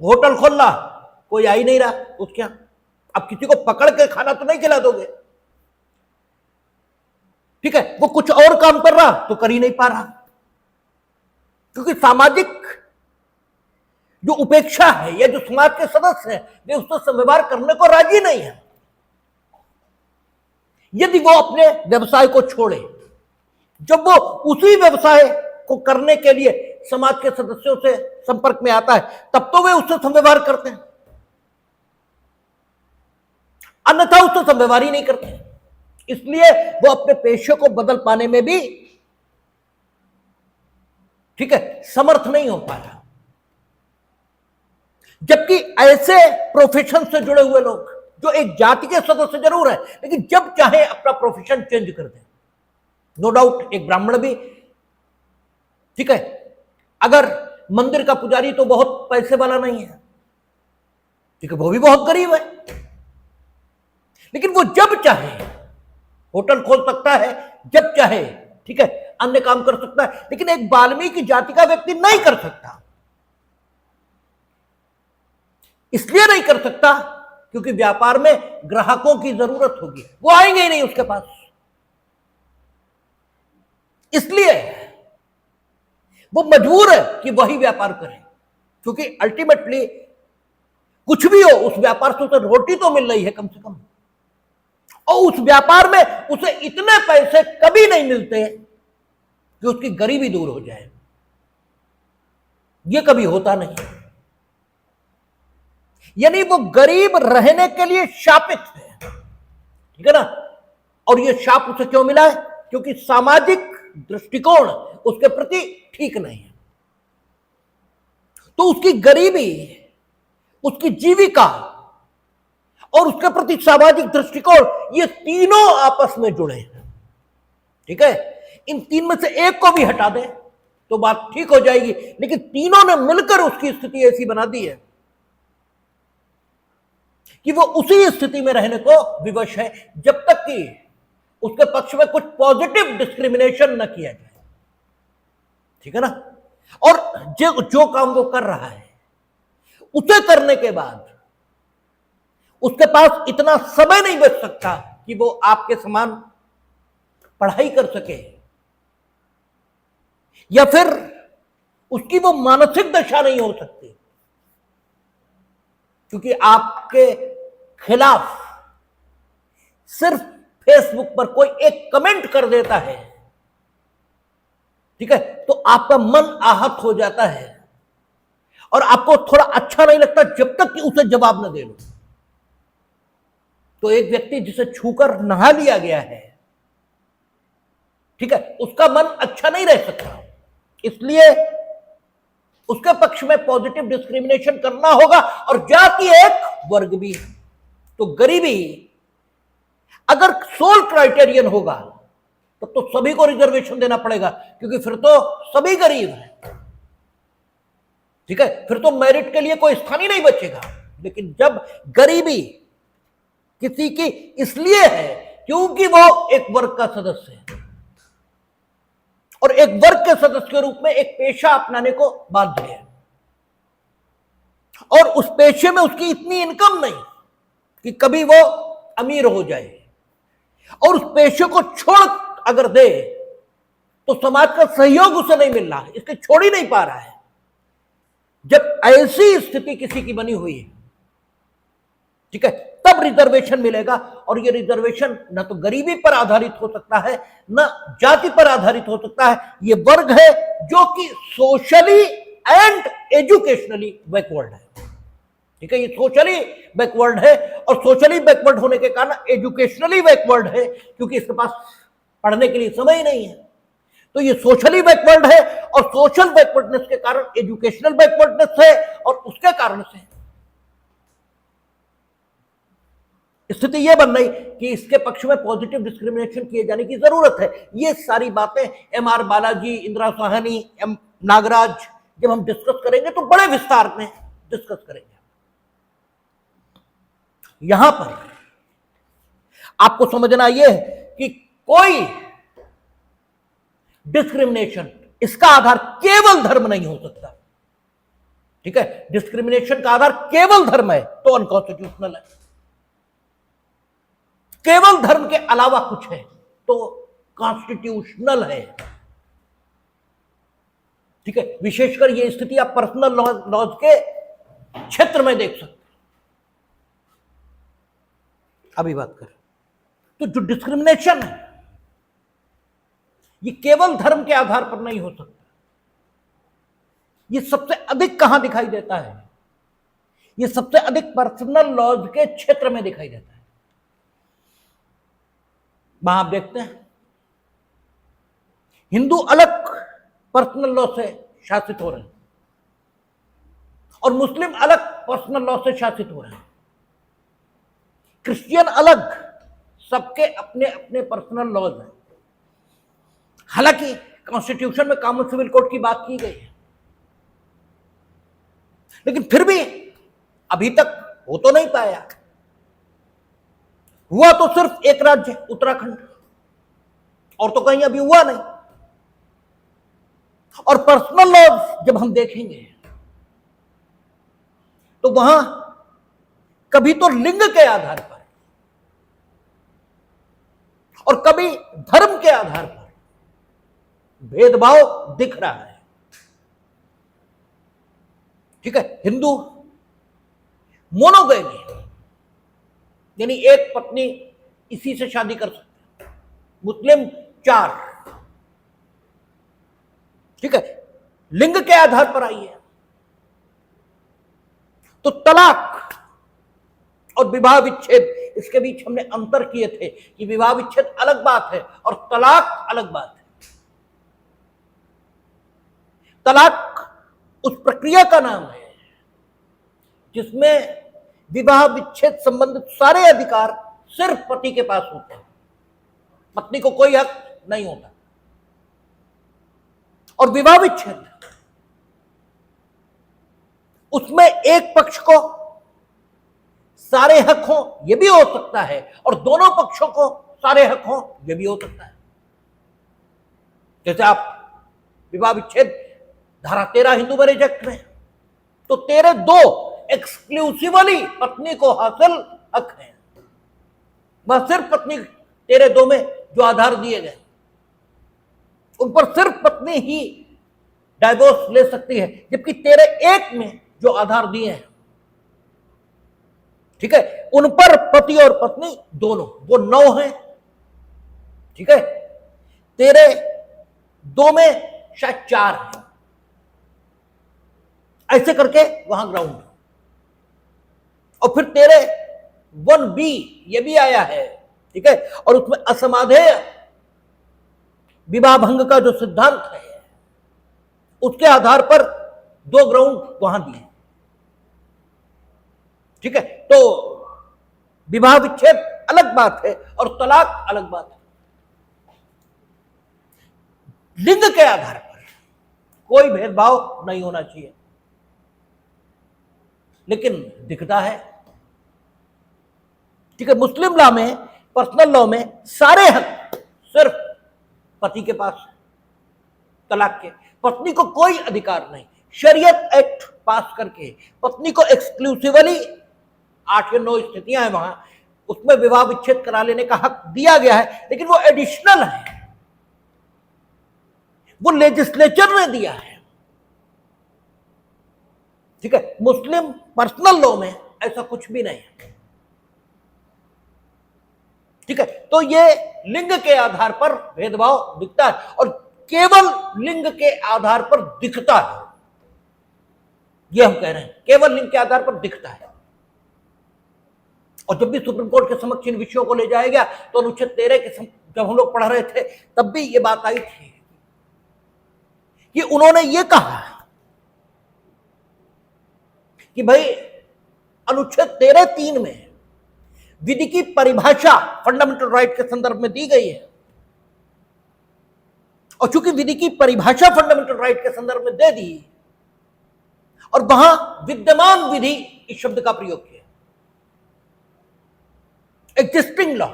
होटल खोल रहा, कोई आ ही नहीं रहा उसके यहां, अब किसी को पकड़ के खाना तो नहीं खिला दोगे, ठीक है, वो कुछ और काम कर रहा तो कर ही नहीं पा रहा, क्योंकि सामाजिक जो उपेक्षा है या जो समाज के सदस्य हैं वे उससे संव्यवहार करने को राजी नहीं है। यदि वो अपने व्यवसाय को छोड़े, जब वो उसी व्यवसाय को करने के लिए समाज के सदस्यों से संपर्क में आता है तब तो वे उससे संव्यवहार करते हैं, अन्यथा उससे संव्यवहार ही नहीं करते, इसलिए वो अपने पेशे को बदल पाने में भी, ठीक है, समर्थ नहीं हो पा रहा। जबकि ऐसे प्रोफेशन से जुड़े हुए लोग जो एक जाति के सदस्य जरूर है लेकिन जब चाहे अपना प्रोफेशन चेंज कर दें, नो डाउट एक ब्राह्मण भी, ठीक है, अगर मंदिर का पुजारी तो बहुत पैसे वाला नहीं है, ठीक है, वो भी बहुत गरीब है, लेकिन वो जब चाहे होटल खोल सकता है, जब चाहे, ठीक है, अन्य काम कर सकता है, लेकिन एक वाल्मीकि जाति का व्यक्ति नहीं कर सकता। इसलिए नहीं कर सकता क्योंकि व्यापार में ग्राहकों की जरूरत होगी, वो आएंगे ही नहीं उसके पास, इसलिए वो मजबूर है कि वही व्यापार करे, क्योंकि अल्टीमेटली कुछ भी हो उस व्यापार से उसे रोटी तो मिल रही है कम से कम, और उस व्यापार में उसे इतने पैसे कभी नहीं मिलते कि उसकी गरीबी दूर हो जाए, यह कभी होता नहीं, यानी वो गरीब रहने के लिए शापित है, ठीक है ना, और यह शाप उसे क्यों मिला है? क्योंकि सामाजिक दृष्टिकोण उसके प्रति ठीक नहीं है, तो उसकी गरीबी, उसकी जीविका और उसके प्रति सामाजिक दृष्टिकोण, ये तीनों आपस में जुड़े हैं, ठीक है, इन तीन में से एक को भी हटा दे तो बात ठीक हो जाएगी, लेकिन तीनों ने मिलकर उसकी स्थिति ऐसी बना दी है कि वो उसी स्थिति में रहने को विवश है जब तक कि उसके पक्ष में कुछ पॉजिटिव डिस्क्रिमिनेशन न किया जाए, ठीक है ना, और जो काम वो कर रहा है उसे करने के बाद उसके पास इतना समय नहीं बच सकता कि वो आपके समान पढ़ाई कर सके, या फिर उसकी वो मानसिक दशा नहीं हो सकती, क्योंकि आपके खिलाफ सिर्फ फेसबुक पर कोई एक कमेंट कर देता है, ठीक है, तो आपका मन आहत हो जाता है और आपको थोड़ा अच्छा नहीं लगता जब तक कि उसे जवाब न दे लो। तो एक व्यक्ति जिसे छूकर नहा लिया गया है, ठीक है, उसका मन अच्छा नहीं रह सकता, इसलिए उसके पक्ष में पॉजिटिव डिस्क्रिमिनेशन करना होगा, और जाति एक वर्ग भी है, तो गरीबी अगर सोल क्राइटेरियन होगा तो सभी को रिजर्वेशन देना पड़ेगा, क्योंकि फिर तो सभी गरीब हैं, ठीक है, फिर तो मेरिट के लिए कोई स्थान ही नहीं बचेगा। लेकिन जब गरीबी किसी की इसलिए है क्योंकि वो एक वर्ग का सदस्य है और एक वर्ग के सदस्य के रूप में एक पेशा अपनाने को बाध्य है, और उस पेशे में उसकी इतनी इनकम नहीं कि कभी वो अमीर हो जाए, और उस पेशे को छोड़ अगर दे तो समाज का सहयोग उसे नहीं मिल रहा, इसके छोड़ ही नहीं पा रहा है। जब ऐसी स्थिति किसी की बनी हुई है, ठीक है, तब रिजर्वेशन मिलेगा। और ये रिजर्वेशन न तो गरीबी पर आधारित हो सकता है, न जाति पर आधारित हो सकता है। ये वर्ग है जो कि सोशली एंड एजुकेशनली बैकवर्ड है, ठीक है, ये सोशली बैकवर्ड है, और सोशली बैकवर्ड होने के कारण एजुकेशनली बैकवर्ड है, क्योंकि इसके पास पढ़ने के लिए समय ही नहीं है। तो ये सोशली बैकवर्ड है, और सोशल बैकवर्डनेस के कारण एजुकेशनल बैकवर्डनेस है, और उसके कारण से स्थिति यह बन रही कि इसके पक्ष में पॉजिटिव डिस्क्रिमिनेशन किए जाने की जरूरत है। ये सारी बातें एम.आर. बालाजी, इंदिरा साहनी, एम नागराज जब हम डिस्कस करेंगे तो बड़े विस्तार में डिस्कस करेंगे। यहां पर आपको समझना यह है कि कोई डिस्क्रिमिनेशन इसका आधार केवल धर्म नहीं हो सकता, ठीक है, डिस्क्रिमिनेशन का आधार केवल धर्म है तो अनकॉन्स्टिट्यूशनल है, केवल धर्म के अलावा कुछ है तो कॉन्स्टिट्यूशनल है, ठीक है। विशेषकर ये स्थिति आप पर्सनल लॉज के क्षेत्र में देख सकते। अभी बात करें तो जो डिस्क्रिमिनेशन है ये केवल धर्म के आधार पर नहीं हो सकता। ये सबसे अधिक कहां दिखाई देता है? ये सबसे अधिक पर्सनल लॉज के क्षेत्र में दिखाई देता है। वहां आप देखते हैं हिंदू अलग पर्सनल लॉ से शासित हो रहे हैं और मुस्लिम अलग पर्सनल लॉ से शासित हो रहे हैं, क्रिश्चियन अलग, सबके अपने अपने पर्सनल लॉज हैं। हालांकि कॉन्स्टिट्यूशन में कॉमन सिविल कोड की बात की गई है, लेकिन फिर भी अभी तक हो तो नहीं पाया। हुआ तो सिर्फ एक राज्य उत्तराखंड, और तो कहीं अभी हुआ नहीं। और पर्सनल लॉज जब हम देखेंगे तो वहां कभी तो लिंग के आधार पर और कभी धर्म के आधार पर भेदभाव दिख रहा है, ठीक है। हिंदू मोनोगैमी यानी एक पत्नी इसी से शादी कर सकते हैं, मुस्लिम 4, ठीक है, लिंग के आधार पर आई है। तो तलाक और विवाह विच्छेद, इसके बीच हमने अंतर किए थे कि विवाह विच्छेद अलग बात है और तलाक अलग बात है। तलाक उस प्रक्रिया का नाम है जिसमें विवाह विच्छेद संबंधित सारे अधिकार सिर्फ पति के पास होते हैं, पत्नी को कोई हक नहीं होता। और विवाह विच्छेद उसमें एक पक्ष को सारे हक हो यह भी हो सकता है और दोनों पक्षों को सारे हक हो यह भी हो सकता है। जैसे आप विवाह विच्छेद धारा 13 हिंदू मैरिज एक्ट में, तो 13(2) एक्सक्लूसिवली पत्नी को हासिल हक है। वह सिर्फ पत्नी 13(2) में जो आधार दिए गए उन पर सिर्फ पत्नी ही डाइवोर्स ले सकती है, जबकि 13(1) में जो आधार दिए हैं, ठीक है, उन पर पति और पत्नी दोनों वो 9 हैं, ठीक है। 13(2) में शायद 4 है, ऐसे करके वहां ग्राउंड। और फिर 13(1)(b) ये भी आया है, ठीक है, और उसमें असमाधेय विवाह भंग का जो सिद्धांत है उसके आधार पर 2 ग्राउंड वहां दिए, ठीक है। तो विवाह विच्छेद अलग बात है और तलाक अलग बात है। लिंग के आधार पर कोई भेदभाव नहीं होना चाहिए, लेकिन दिखता है, ठीक है। मुस्लिम लॉ में, पर्सनल लॉ में सारे हक सिर्फ पति के पास है, तलाक के। पत्नी को कोई अधिकार नहीं। शरीयत एक्ट पास करके पत्नी को एक्सक्लूसिवली 8 या 9 स्थितियां हैं वहां, उसमें विवाह विच्छेद करा लेने का हक दिया गया है, लेकिन वो एडिशनल है, वो लेजिस्लेचर ने दिया है, ठीक है। मुस्लिम पर्सनल लॉ में ऐसा कुछ भी नहीं है, ठीक है। तो ये लिंग के आधार पर भेदभाव दिखता है और केवल लिंग के आधार पर दिखता है, ये हम कह रहे हैं, केवल लिंग के आधार पर दिखता है। और जब भी सुप्रीम कोर्ट के समक्ष इन विषयों को ले जाया गया तो अनुच्छेद 13 के जब हम लोग पढ़ रहे थे तब भी ये बात आई थी कि उन्होंने ये कहा कि भाई अनुच्छेद 13(3) में विधि की परिभाषा फंडामेंटल राइट के संदर्भ में दी गई है, और चूंकि विधि की परिभाषा फंडामेंटल राइट के संदर्भ में दे दी और वहां विद्यमान विधि इस शब्द का प्रयोग किया, एग्जिस्टिंग लॉ,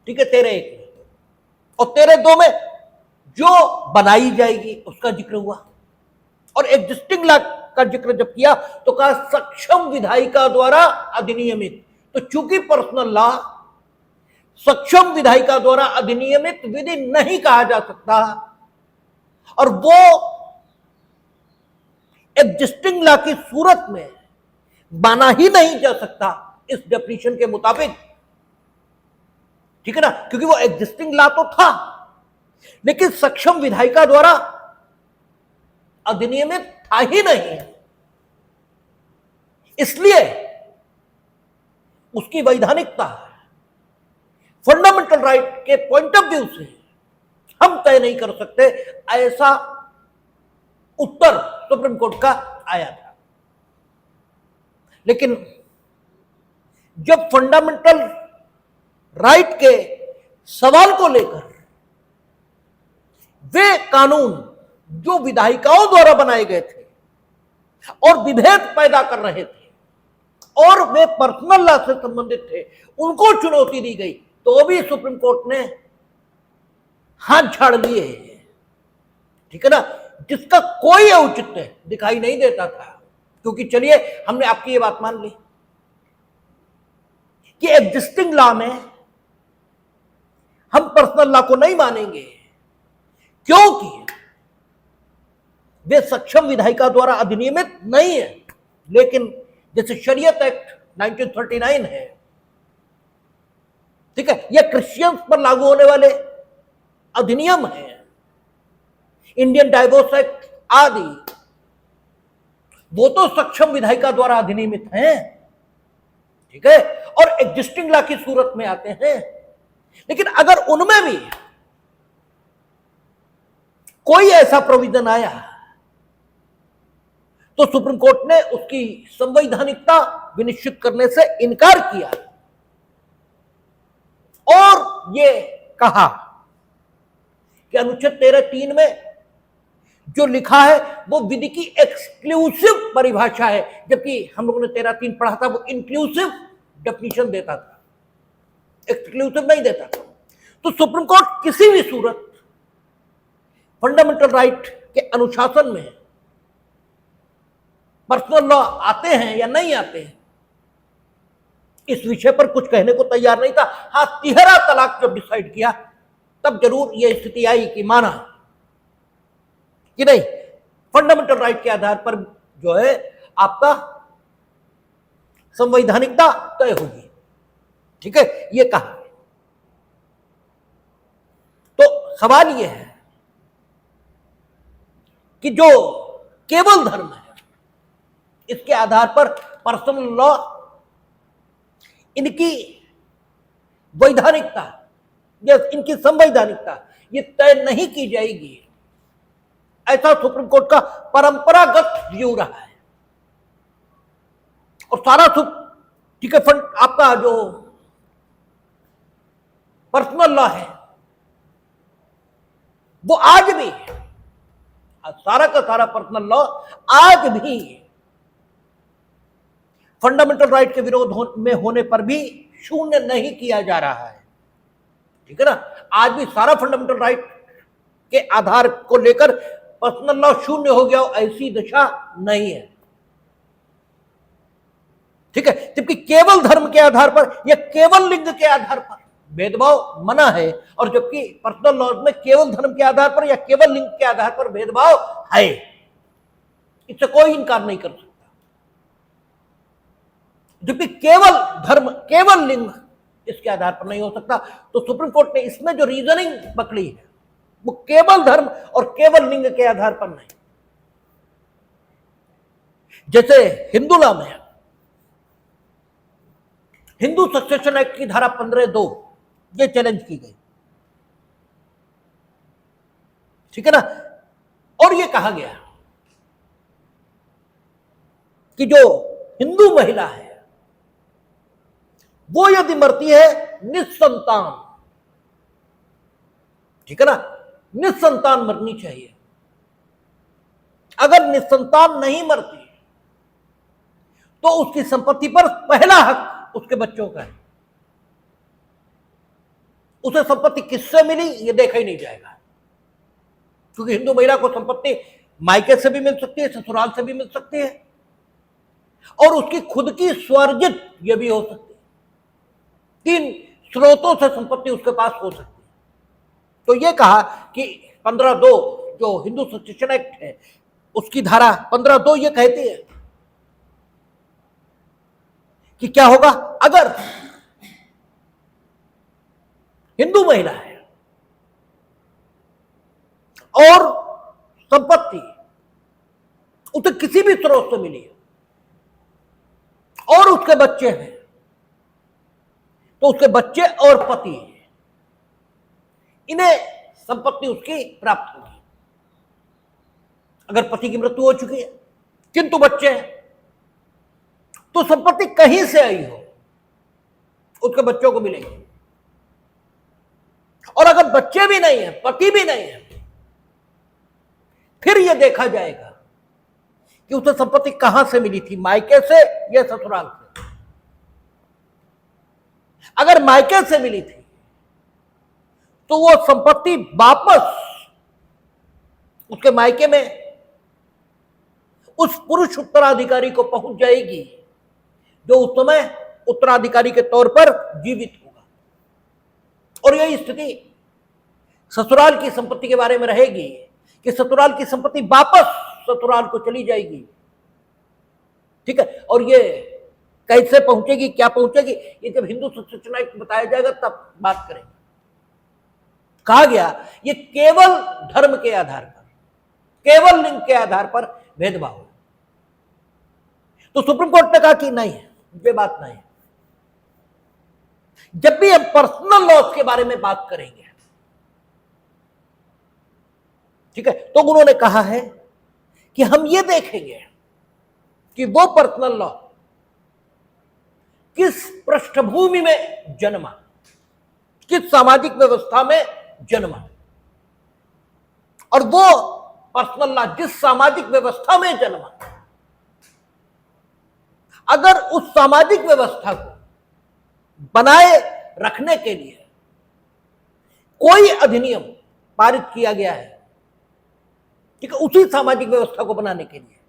ठीक है, 13(1) में, और 13(2) में जो बनाई जाएगी उसका जिक्र हुआ, और एग्जिस्टिंग लॉ का जिक्र जब किया तो कहा सक्षम विधायिका द्वारा अधिनियमित। तो चूंकि पर्सनल लॉ सक्षम विधायिका द्वारा अधिनियमित विधि नहीं कहा जा सकता और वो एग्जिस्टिंग लॉ की सूरत में माना ही नहीं जा सकता इस डेफिनेशन के मुताबिक, ठीक है ना, क्योंकि वो एग्जिस्टिंग लॉ तो था लेकिन सक्षम विधायिका द्वारा अधिनियमित था ही नहीं, इसलिए उसकी वैधानिकता फंडामेंटल राइट के पॉइंट ऑफ व्यू से हम तय नहीं कर सकते, ऐसा उत्तर सुप्रीम कोर्ट का आया था। लेकिन जब फंडामेंटल राइट के सवाल को लेकर वे कानून जो विधायिकाओं द्वारा बनाए गए थे और विभेद पैदा कर रहे थे और वे पर्सनल लॉ से संबंधित थे, उनको चुनौती दी गई तो भी सुप्रीम कोर्ट ने हाथ झाड़ लिए, ठीक है ना, जिसका कोई औचित्य दिखाई नहीं देता था। क्योंकि चलिए हमने आपकी ये बात मान ली कि एग्जिस्टिंग लॉ में हम पर्सनल लॉ को नहीं मानेंगे क्योंकि वे सक्षम विधायिका द्वारा अधिनियमित नहीं है, लेकिन जैसे शरीयत एक्ट 1939 है, ठीक है, यह क्रिश्चियंस पर लागू होने वाले अधिनियम है, इंडियन डाइवोर्स एक्ट आदि, वो तो सक्षम विधायिका द्वारा अधिनियमित हैं, ठीक है, और एग्जिस्टिंग लॉ की सूरत में आते हैं। लेकिन अगर उनमें भी कोई ऐसा प्रोविजन आया तो सुप्रीम कोर्ट ने उसकी संवैधानिकता विनिश्चित करने से इनकार किया और यह कहा कि अनुच्छेद 13(3) में जो लिखा है वो विधि की एक्सक्लूसिव परिभाषा है, जबकि हम लोगों ने 13(3) पढ़ा था वो इंक्लूसिव डेफिनेशन देता था, एक्सक्लूसिव नहीं देता था। तो सुप्रीम कोर्ट किसी भी सूरत फंडामेंटल राइट के अनुशासन में पर्सनल लॉ आते हैं या नहीं आते हैं इस विषय पर कुछ कहने को तैयार नहीं था। हाँ, तिहरा तलाक जब डिसाइड किया तब जरूर यह स्थिति आई कि माना कि नहीं, फंडामेंटल राइट के आधार पर जो है आपका संवैधानिकता तय होगी, ठीक है, ये कहा। तो सवाल यह है कि जो केवल धर्म है इसके आधार पर पर्सनल लॉ इनकी वैधानिकता या इनकी संवैधानिकता ये तय नहीं की जाएगी, ऐसा सुप्रीम कोर्ट का परंपरागत व्यू रहा है। और सारा ठीक है, आपका जो पर्सनल लॉ है वो आज भी, सारा का सारा पर्सनल लॉ आज भी फंडामेंटल राइट के विरोध में होने पर भी शून्य नहीं किया जा रहा है। ठीक है ना, आज भी सारा फंडामेंटल राइट के आधार को लेकर पर्सनल लॉ शून्य हो गया, ऐसी दशा नहीं है। ठीक है, जबकि केवल धर्म के आधार पर या केवल लिंग के आधार पर भेदभाव मना है, और जबकि पर्सनल लॉ में केवल धर्म के आधार पर या केवल लिंग के आधार पर भेदभाव है, इससे कोई इनकार नहीं कर सकता। जबकि केवल धर्म केवल लिंग इसके आधार पर नहीं हो सकता, तो सुप्रीम कोर्ट ने इसमें जो रीजनिंग पकड़ी है वो केवल धर्म और केवल लिंग के आधार पर नहीं। जैसे हिंदू लॉ में हिंदू सक्सेशन एक्ट की धारा 15(2) ये चैलेंज की गई। ठीक है ना, और ये कहा गया कि जो हिंदू महिला है वो यदि मरती है निस्संतान, ठीक है ना, निस्संतान मरनी चाहिए। अगर निस्संतान नहीं मरती तो उसकी संपत्ति पर पहला हक उसके बच्चों का है। उसे संपत्ति किससे मिली ये देखा ही नहीं जाएगा, क्योंकि हिंदू महिला को संपत्ति मायके से भी मिल सकती है, ससुराल से भी मिल सकती है, और उसकी खुद की स्वार्जित ये भी हो सकती है। 3 स्रोतों से संपत्ति उसके पास हो सकती है। तो ये कहा कि 15(2) जो हिंदू सक्सेशन एक्ट है उसकी धारा 15(2) ये कहती है कि क्या होगा अगर हिंदू महिला है और संपत्ति उसे किसी भी स्रोत से मिली है और उसके बच्चे हैं, तो उसके बच्चे और पति इन्हें संपत्ति उसकी प्राप्त होगी। अगर पति की मृत्यु हो चुकी है किंतु बच्चे हैं, तो संपत्ति कहीं से आई हो उसके बच्चों को मिलेगी। और अगर बच्चे भी नहीं है, पति भी नहीं है, फिर यह देखा जाएगा कि उसे संपत्ति कहां से मिली थी, मायके से या ससुराल से। अगर मायके से मिली थी तो वो संपत्ति वापस उसके मायके में उस पुरुष उत्तराधिकारी को पहुंच जाएगी जो उस समय उत्तराधिकारी के तौर पर जीवित होगा। और यही स्थिति ससुराल की संपत्ति के बारे में रहेगी कि ससुराल की संपत्ति वापस ससुराल को चली जाएगी। ठीक है, और ये कैसे पहुंचेगी, क्या पहुंचेगी, ये जब हिंदू सक्सेशन एक्ट बताया जाएगा तब बात करेंगे। कहा गया ये केवल धर्म के आधार पर, केवल लिंग के आधार पर भेदभाव है। तो सुप्रीम कोर्ट ने कहा कि नहीं, ये बात नहीं। जब भी हम पर्सनल लॉस के बारे में बात करेंगे, ठीक है, तो उन्होंने कहा है कि हम ये देखेंगे कि वो पर्सनल लॉ किस पृष्ठभूमि में जन्मा, किस सामाजिक व्यवस्था में जन्मा, और वो पर्सनल लॉ जिस सामाजिक व्यवस्था में जन्मा, अगर उस सामाजिक व्यवस्था को बनाए रखने के लिए कोई अधिनियम पारित किया गया है, ठीक है, उसी सामाजिक व्यवस्था को बनाने के लिए,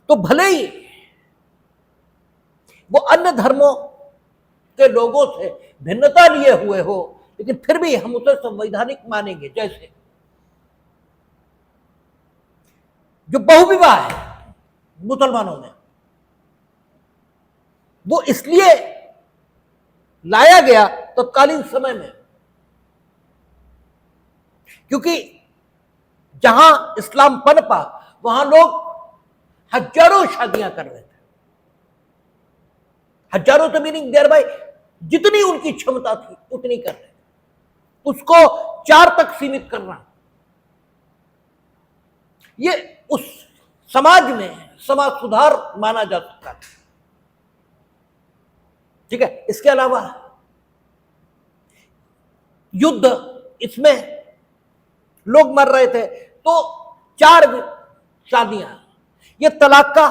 तो भले ही वो अन्य धर्मों के लोगों से भिन्नता लिए हुए हो, लेकिन फिर भी हम उसे संवैधानिक मानेंगे। जैसे जो बहुविवाह है मुसलमानों में, वो इसलिए लाया गया तत्कालीन समय में क्योंकि जहां इस्लाम पनपा वहां लोग हजारों शादियां कर रहे थे। हजारों तो मीनिंग देयर बाय जितनी उनकी क्षमता थी उतनी कर रहे थे, उसको 4 तक सीमित करना, ये उस समाज में समाज सुधार माना जा सकता था। ठीक है, इसके अलावा युद्ध, इसमें लोग मर रहे थे, तो 4 शादियां, ये तलाक का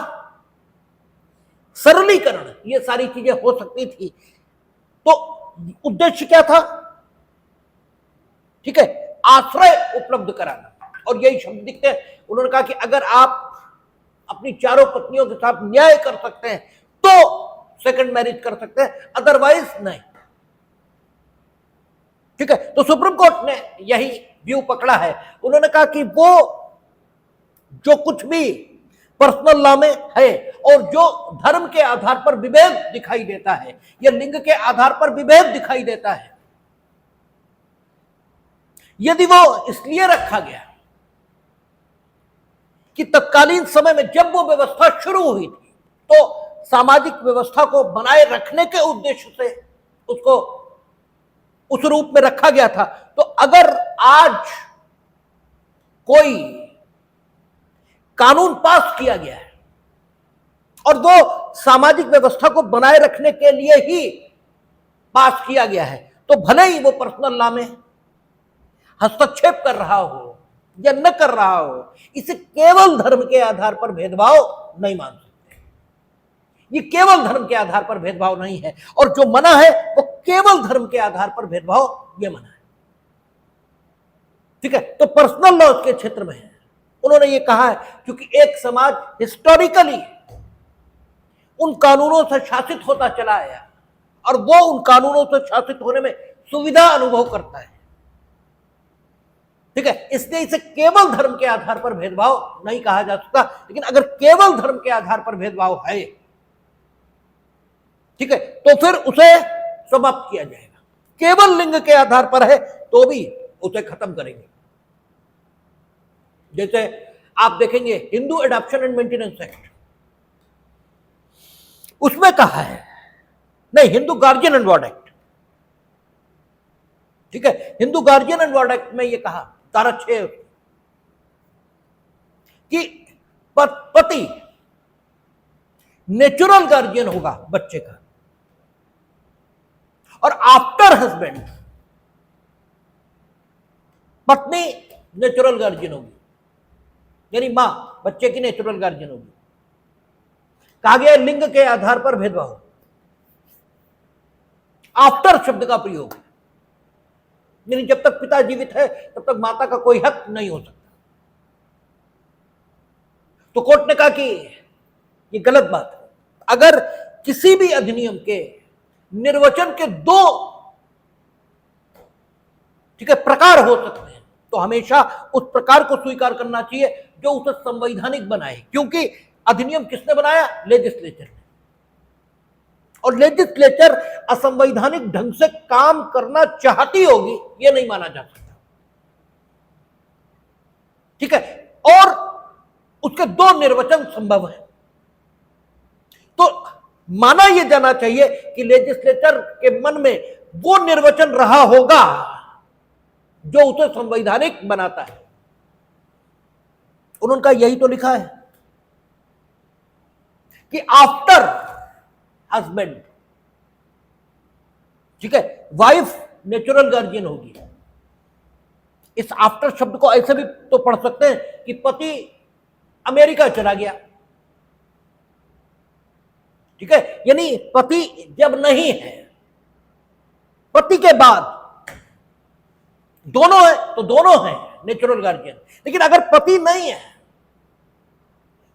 सरलीकरण, ये सारी चीजें हो सकती थी। तो उद्देश्य क्या था? ठीक है, आश्रय उपलब्ध कराना। और यही शब्द दिखते हैं। उन्होंने कहा कि अगर आप अपनी चारों पत्नियों के साथ न्याय कर सकते हैं तो सेकंड मैरिज कर सकते हैं, अदरवाइज नहीं। ठीक है, तो सुप्रीम कोर्ट ने यही व्यू पकड़ा है। उन्होंने कहा कि वो जो कुछ भी पर्सनल लॉ में है और जो धर्म के आधार पर विभेद दिखाई देता है या लिंग के आधार पर विभेद दिखाई देता है, यदि वो इसलिए रखा गया कि तत्कालीन समय में जब वो व्यवस्था शुरू हुई थी तो सामाजिक व्यवस्था को बनाए रखने के उद्देश्य से उसको उस रूप में रखा गया था, तो अगर आज कोई कानून पास किया गया है और वो सामाजिक व्यवस्था को बनाए रखने के लिए ही पास किया गया है, तो भले ही वो पर्सनल लॉ में हस्तक्षेप कर रहा हो या न कर रहा हो, इसे केवल धर्म के आधार पर भेदभाव नहीं मान सकते। ये केवल धर्म के आधार पर भेदभाव नहीं है, और जो मना है वो केवल धर्म के आधार पर भेदभाव ये मना है। ठीक है, तो पर्सनल लॉ के क्षेत्र में है। उन्होंने ये कहा है क्योंकि एक समाज हिस्टोरिकली उन कानूनों से शासित होता चला आया और वो उन कानूनों से शासित होने में सुविधा अनुभव करता है। ठीक है, इसलिए इसे केवल धर्म के आधार पर भेदभाव नहीं कहा जा सकता। लेकिन अगर केवल धर्म के आधार पर भेदभाव है, ठीक है, तो फिर उसे समाप्त किया जाएगा। केवल लिंग के आधार पर है तो भी उसे खत्म करेंगे। जैसे आप देखेंगे Hindu adoption and maintenance act, उसमें कहा है, नहीं, Hindu guardian and ward act, ठीक है, Hindu guardian and ward act में यह कहा, धारा 6, कि पति नेचुरल गार्जियन होगा बच्चे का और आफ्टर हस्बैंड पत्नी नेचुरल गार्जियन होगी, यानी मां बच्चे की नेचुरल गार्जियन होगी। कहा गया लिंग के आधार पर भेदभाव, आफ्टर शब्द का प्रयोग, यानी जब तक पिता जीवित है तब तक माता का कोई हक नहीं हो सकता। तो कोर्ट ने कहा कि ये गलत बात है। अगर किसी भी अधिनियम के निर्वचन के 2 ठीक है प्रकार हो सकते हैं, तो हमेशा उस प्रकार को स्वीकार करना चाहिए जो उसे संवैधानिक बनाए, क्योंकि अधिनियम किसने बनाया? लेजिस्लेचर ने, और लेजिस्लेचर असंवैधानिक ढंग से काम करना चाहती होगी यह नहीं माना जा सकता। ठीक है, और उसके 2 निर्वचन संभव है, तो माना यह जाना चाहिए कि लेजिस्लेचर के मन में वो निर्वचन रहा होगा जो उसे संवैधानिक बनाता है। उन्होंने कहा यही तो लिखा है कि आफ्टर हस्बैंड, ठीक है, वाइफ नेचुरल गार्जियन होगी। इस आफ्टर शब्द को ऐसे भी तो पढ़ सकते हैं कि पति अमेरिका चला गया, ठीक है, यानी पति जब नहीं है, पति के बाद दोनों है तो दोनों है नेचुरल गार्जियन। लेकिन अगर पति नहीं है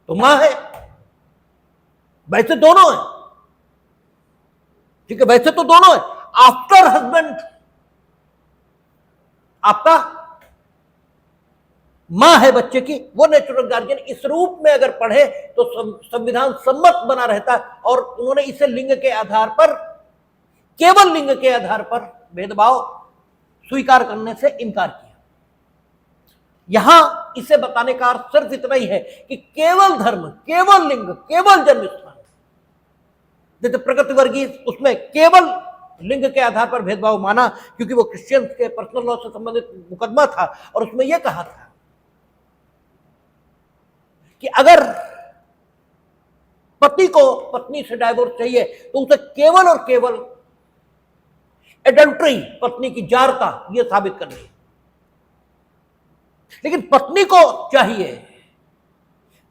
तो मां है, वैसे दोनों है, ठीक है, वैसे तो दोनों है। आफ्टर हस्बैंड आपका मां है बच्चे की, वो नेचुरल गार्जियन। इस रूप में अगर पढ़े तो संविधान सम्मत बना रहता है, और उन्होंने इसे लिंग के आधार पर, केवल लिंग के आधार पर भेदभाव स्वीकार करने से इनकार किया। यहां इसे बताने का अर्थ सिर्फ इतना ही है कि केवल धर्म, केवल लिंग, केवल जन्म स्थान, जैसे प्रगति वर्गीय उसमें केवल लिंग के आधार पर भेदभाव माना, क्योंकि वो क्रिश्चियंस के पर्सनल लॉ से संबंधित मुकदमा था, और उसमें यह कहा था कि अगर पति को पत्नी से डाइवोर्स चाहिए तो उसे केवल और केवल एडल्ट्री, पत्नी की जारता, यह साबित करनी है। लेकिन पत्नी को चाहिए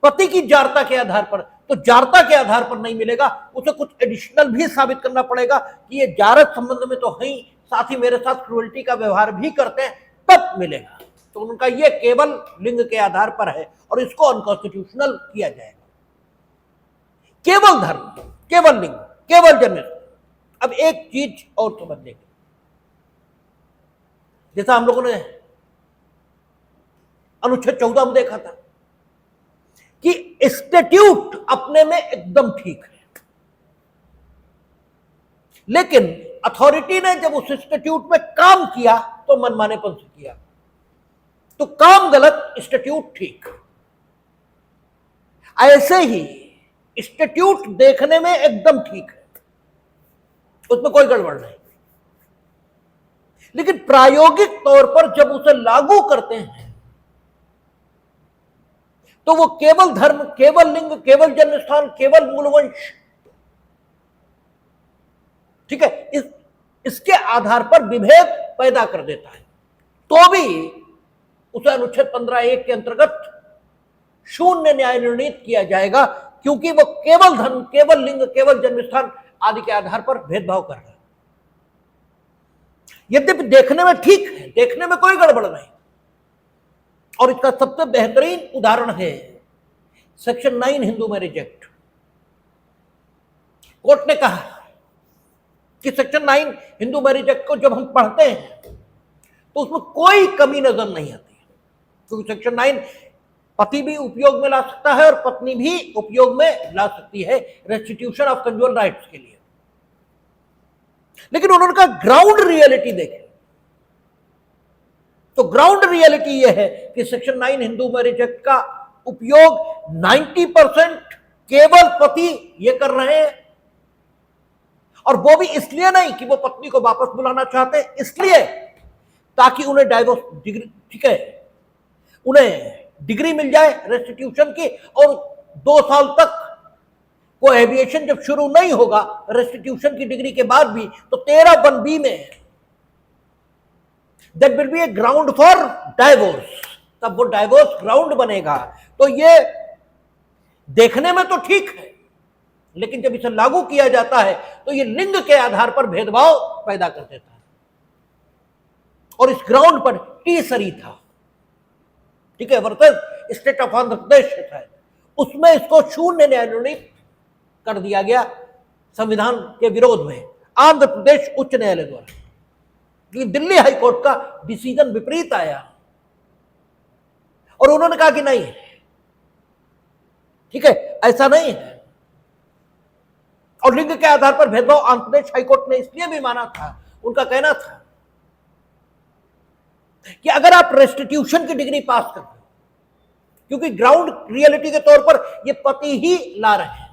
पति की जारता के आधार पर, तो जारता के आधार पर नहीं मिलेगा, उसे कुछ एडिशनल भी साबित करना पड़ेगा कि ये जारत संबंध में तो है ही, साथ ही मेरे साथ क्रूअल्टी का व्यवहार भी करते हैं, तब मिलेगा। तो उनका ये केवल लिंग के आधार पर है और इसको अनकॉन्स्टिट्यूशनल किया जाएगा। केवल धर्म, केवल लिंग, केवल जन्म। अब एक चीज और समझ लेंगे, जैसा हम लोगों ने अनुच्छेद 14 में देखा था कि इंस्टीट्यूट अपने में एकदम ठीक है, लेकिन अथॉरिटी ने जब उस इंस्टीट्यूट में काम किया तो मनमानेपन से किया। तो काम गलत, इंस्टीट्यूट ठीक। ऐसे ही इंस्टीट्यूट देखने में एकदम ठीक है, उसमें कोई गड़बड़ नहीं, लेकिन प्रायोगिक तौर पर जब उसे लागू करते हैं तो वो केवल धर्म, केवल लिंग, केवल जन्म स्थान, केवल मूलवंश, ठीक है, इसके आधार पर विभेद पैदा कर देता है। तो भी उसे अनुच्छेद 15(1) के अंतर्गत शून्य न्याय निर्णीत किया जाएगा, क्योंकि वो केवल धर्म, केवल लिंग, केवल जन्म स्थान आदि के आधार पर भेदभाव कर रहा है। यद्यपि देखने में ठीक है, देखने में कोई गड़बड़ नहीं, और इसका सबसे बेहतरीन उदाहरण है section 9 Hindu marriage act. Court ने कहा कि सेक्शन 9 हिंदू मैरिज एक्ट को जब हम पढ़ते हैं तो उसमें कोई कमी नजर नहीं आती, क्योंकि सेक्शन 9 पति भी उपयोग में ला सकता है और पत्नी भी उपयोग में ला सकती है रेस्टिट्यूशन ऑफ कंजुगल राइट्स के लिए। लेकिन उन्होंने कहा ग्राउंड रियलिटी देखें, तो ग्राउंड रियलिटी यह है कि सेक्शन 9 हिंदू मैरिज एक्ट का उपयोग 90% केवल पति ये कर रहे हैं, और वो भी इसलिए नहीं कि वो पत्नी को वापस बुलाना चाहते, इसलिए ताकि उन्हें डाइवोर्स डिग्री, ठीक है, उन्हें डिग्री मिल जाए रेस्टिट्यूशन की, और 2 साल तक कोहैबिटेशन जब शुरू नहीं होगा रेस्टिट्यूशन की डिग्री के बाद भी, तो 13(1)(b) में that will be A ground for divorce, तब वो डाइवोर्स ग्राउंड बनेगा। तो ये देखने में तो ठीक है, लेकिन जब इसे लागू किया जाता है तो ये लिंग के आधार पर भेदभाव पैदा कर देता है, और इस ग्राउंड पर टीसरी था, ठीक है, versus state of Andhra Pradesh है, उसमें इसको शून्य न्याय निर्णीत कर दिया गया संविधान के विरोध में आंध्र प्रदेश उच्च न्यायालय द्वारा। लेकिन दिल्ली हाई कोर्ट का डिसीजन विपरीत आया और उन्होंने कहा कि नहीं, ठीक है, ऐसा नहीं है, और लिंग के आधार पर भेदभाव आंध्र प्रदेश हाई कोर्ट ने इसलिए भी माना था, उनका कहना था कि अगर आप रेस्टिट्यूशन की डिग्री पास करते हो, क्योंकि ग्राउंड रियलिटी के तौर पर ये पति ही ला रहे हैं,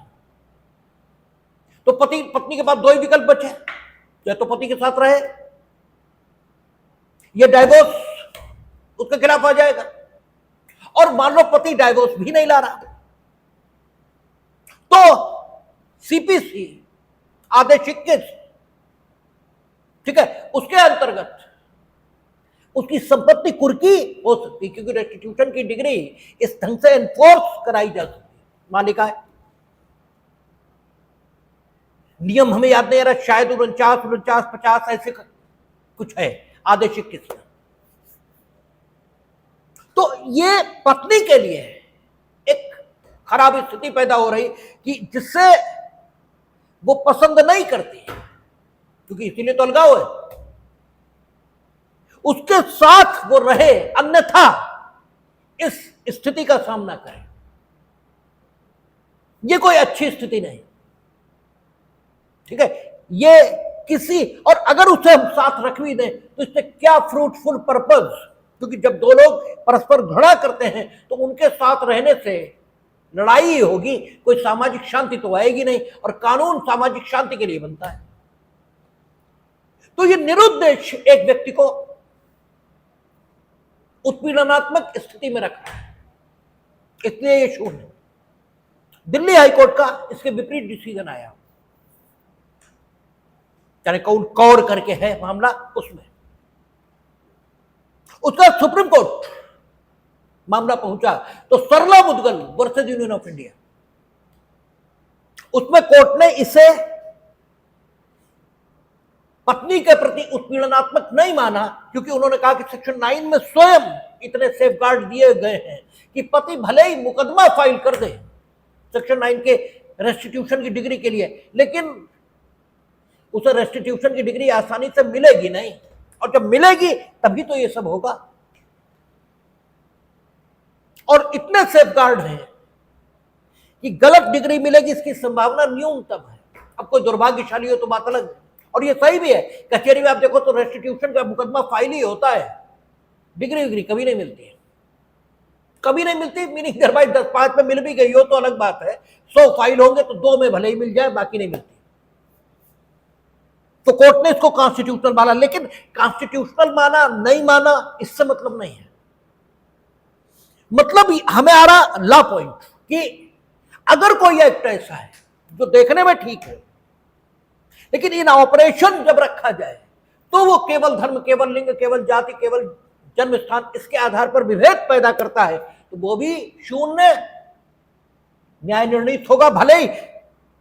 तो पति पत्नी के पास 2 ही विकल्प बचे, या तो पति के साथ रहे, ये डाइवोर्स उसके खिलाफ आ जाएगा, और मान लो पति डाइवोर्स भी नहीं ला रहा, तो सीपीसी आदेशिक केस, ठीक है, उसके अंतर्गत उसकी संपत्ति कुर्की हो सकती, क्योंकि रेस्टिट्यूशन की डिग्री इस ढंग से एनफोर्स कराई जा सकती है। मालिका है, नियम हमें याद नहीं आ रहा, शायद 49, 50 ऐसे कुछ है आदेशिक केस। तो ये पत्नी के लिए एक खराब स्थिति पैदा हो रही कि जिससे वो पसंद नहीं करती, क्योंकि इसीलिए तो अलगाव है, उसके साथ वो रहे, अन्यथा इस स्थिति का सामना करे। ये कोई अच्छी स्थिति नहीं, ठीक है, ये किसी, और अगर उसे हम साथ रख भी दें तो इससे क्या फ्रूटफुल पर्पज, क्योंकि जब 2 लोग परस्पर घृणा करते हैं तो उनके साथ रहने से लड़ाई ही होगी, कोई सामाजिक शांति तो आएगी नहीं, और कानून सामाजिक शांति के लिए बनता है। तो ये निरुद्देश एक व्यक्ति को उत्पीड़नात्मक स्थिति में रख रहा है, इसलिए ये शून्य। दिल्ली हाईकोर्ट का इसके विपरीत डिसीजन आया, चाहे कौन कौर करके है मामला, उसमें उसका सुप्रीम कोर्ट मामला पहुंचा तो Sarla Mudgal versus union of India, उसमें कोर्ट ने इसे पत्नी के प्रति उत्पीड़नात्मक नहीं माना, क्योंकि उन्होंने कहा कि सेक्शन 9 में स्वयं इतने सेफगार्ड दिए गए हैं कि पति भले ही मुकदमा फाइल कर दे सेक्शन 9 के रेस्टिट्यूशन की डिग्री के लिए, लेकिन उसे रेस्टिट्यूशन की डिग्री आसानी से मिलेगी नहीं, और जब मिलेगी तभी तो ये सब होगा। और इतने सेफगार्ड हैं कि गलत डिग्री मिलेगी इसकी संभावना न्यूनतम है। अब कोई दुर्भाग्यशाली हो तो बात अलग है, और ये सही भी है। कचहरी में आप देखो तो रेस्टिट्यूशन का मुकदमा फाइल ही होता है, डिग्री विग्री कभी नहीं मिलती है, कभी नहीं मिलती। मीनिंग दरबाई 10-5 में मिल भी गई हो तो अलग बात है, 100 फाइल होंगे तो 2 में भले ही मिल जाए, बाकी नहीं मिलती। तो कोर्ट ने इसको कॉन्स्टिट्यूशनल माना, लेकिन कॉन्स्टिट्यूशनल माना नहीं माना इससे मतलब नहीं है। मतलब हमें आ रहा लॉ पॉइंट कि अगर कोई एक्ट ऐसा है जो देखने में ठीक है, लेकिन इन ऑपरेशन जब रखा जाए तो वो केवल धर्म, केवल लिंग, केवल जाति, केवल जन्म स्थान, इसके आधार पर विभेद पैदा करता है, तो वो भी शून्य न्याय निर्णीत होगा, भले ही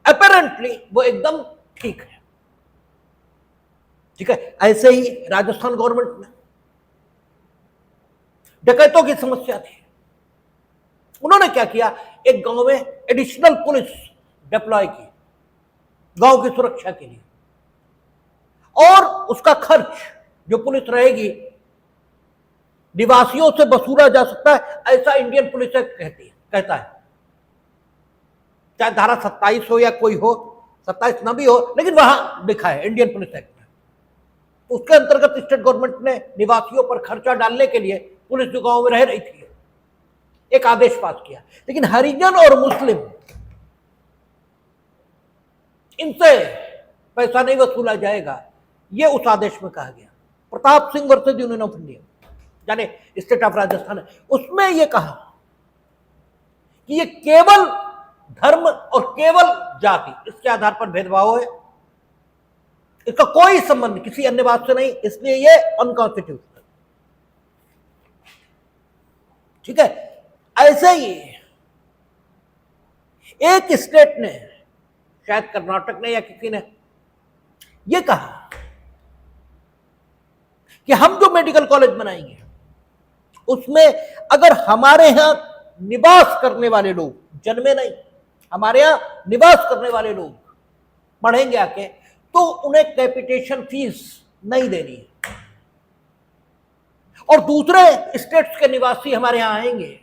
अपेरेंटली वो एकदम ठीक है। ठीक है, ऐसे ही राजस्थान गवर्नमेंट में डकैतों की समस्या थी। उन्होंने क्या किया, एक गांव में एडिशनल पुलिस डिप्लॉय की गांव की सुरक्षा के लिए, और उसका खर्च जो पुलिस रहेगी निवासियों से वसूला जा सकता है, ऐसा इंडियन पुलिस एक्ट कहता है। चाहे धारा 27 हो या कोई हो, 27 ना भी हो, लेकिन वहां लिखा है इंडियन पुलिस एक्ट में। उसके अंतर्गत स्टेट गवर्नमेंट ने निवासियों पर खर्चा डालने के लिए पुलिस जो गांव में रह रही थी एक आदेश पास किया, लेकिन हरिजन और मुस्लिम इनसे पैसा नहीं वसूला जाएगा, यह उस आदेश में कहा गया। Pratap Singh versus union of India, यानी स्टेट ऑफ राजस्थान है, उसमें यह कहा कि यह केवल धर्म और केवल जाति, इसके आधार पर भेदभाव है, इसका कोई संबंध किसी अन्य बात से नहीं, इसलिए यह अनकॉन्स्टिट्यूशनल। ठीक है, ऐसे ही एक स्टेट ने, शायद कर्नाटक ने या किसी ने, यह कहा कि हम जो मेडिकल कॉलेज बनाएंगे उसमें अगर हमारे यहां निवास करने वाले लोग, जन्मे नहीं, हमारे यहां निवास करने वाले लोग पढ़ेंगे आके, तो उन्हें कैपिटेशन फीस नहीं देनी है, और दूसरे स्टेट्स के निवासी हमारे यहां आएंगे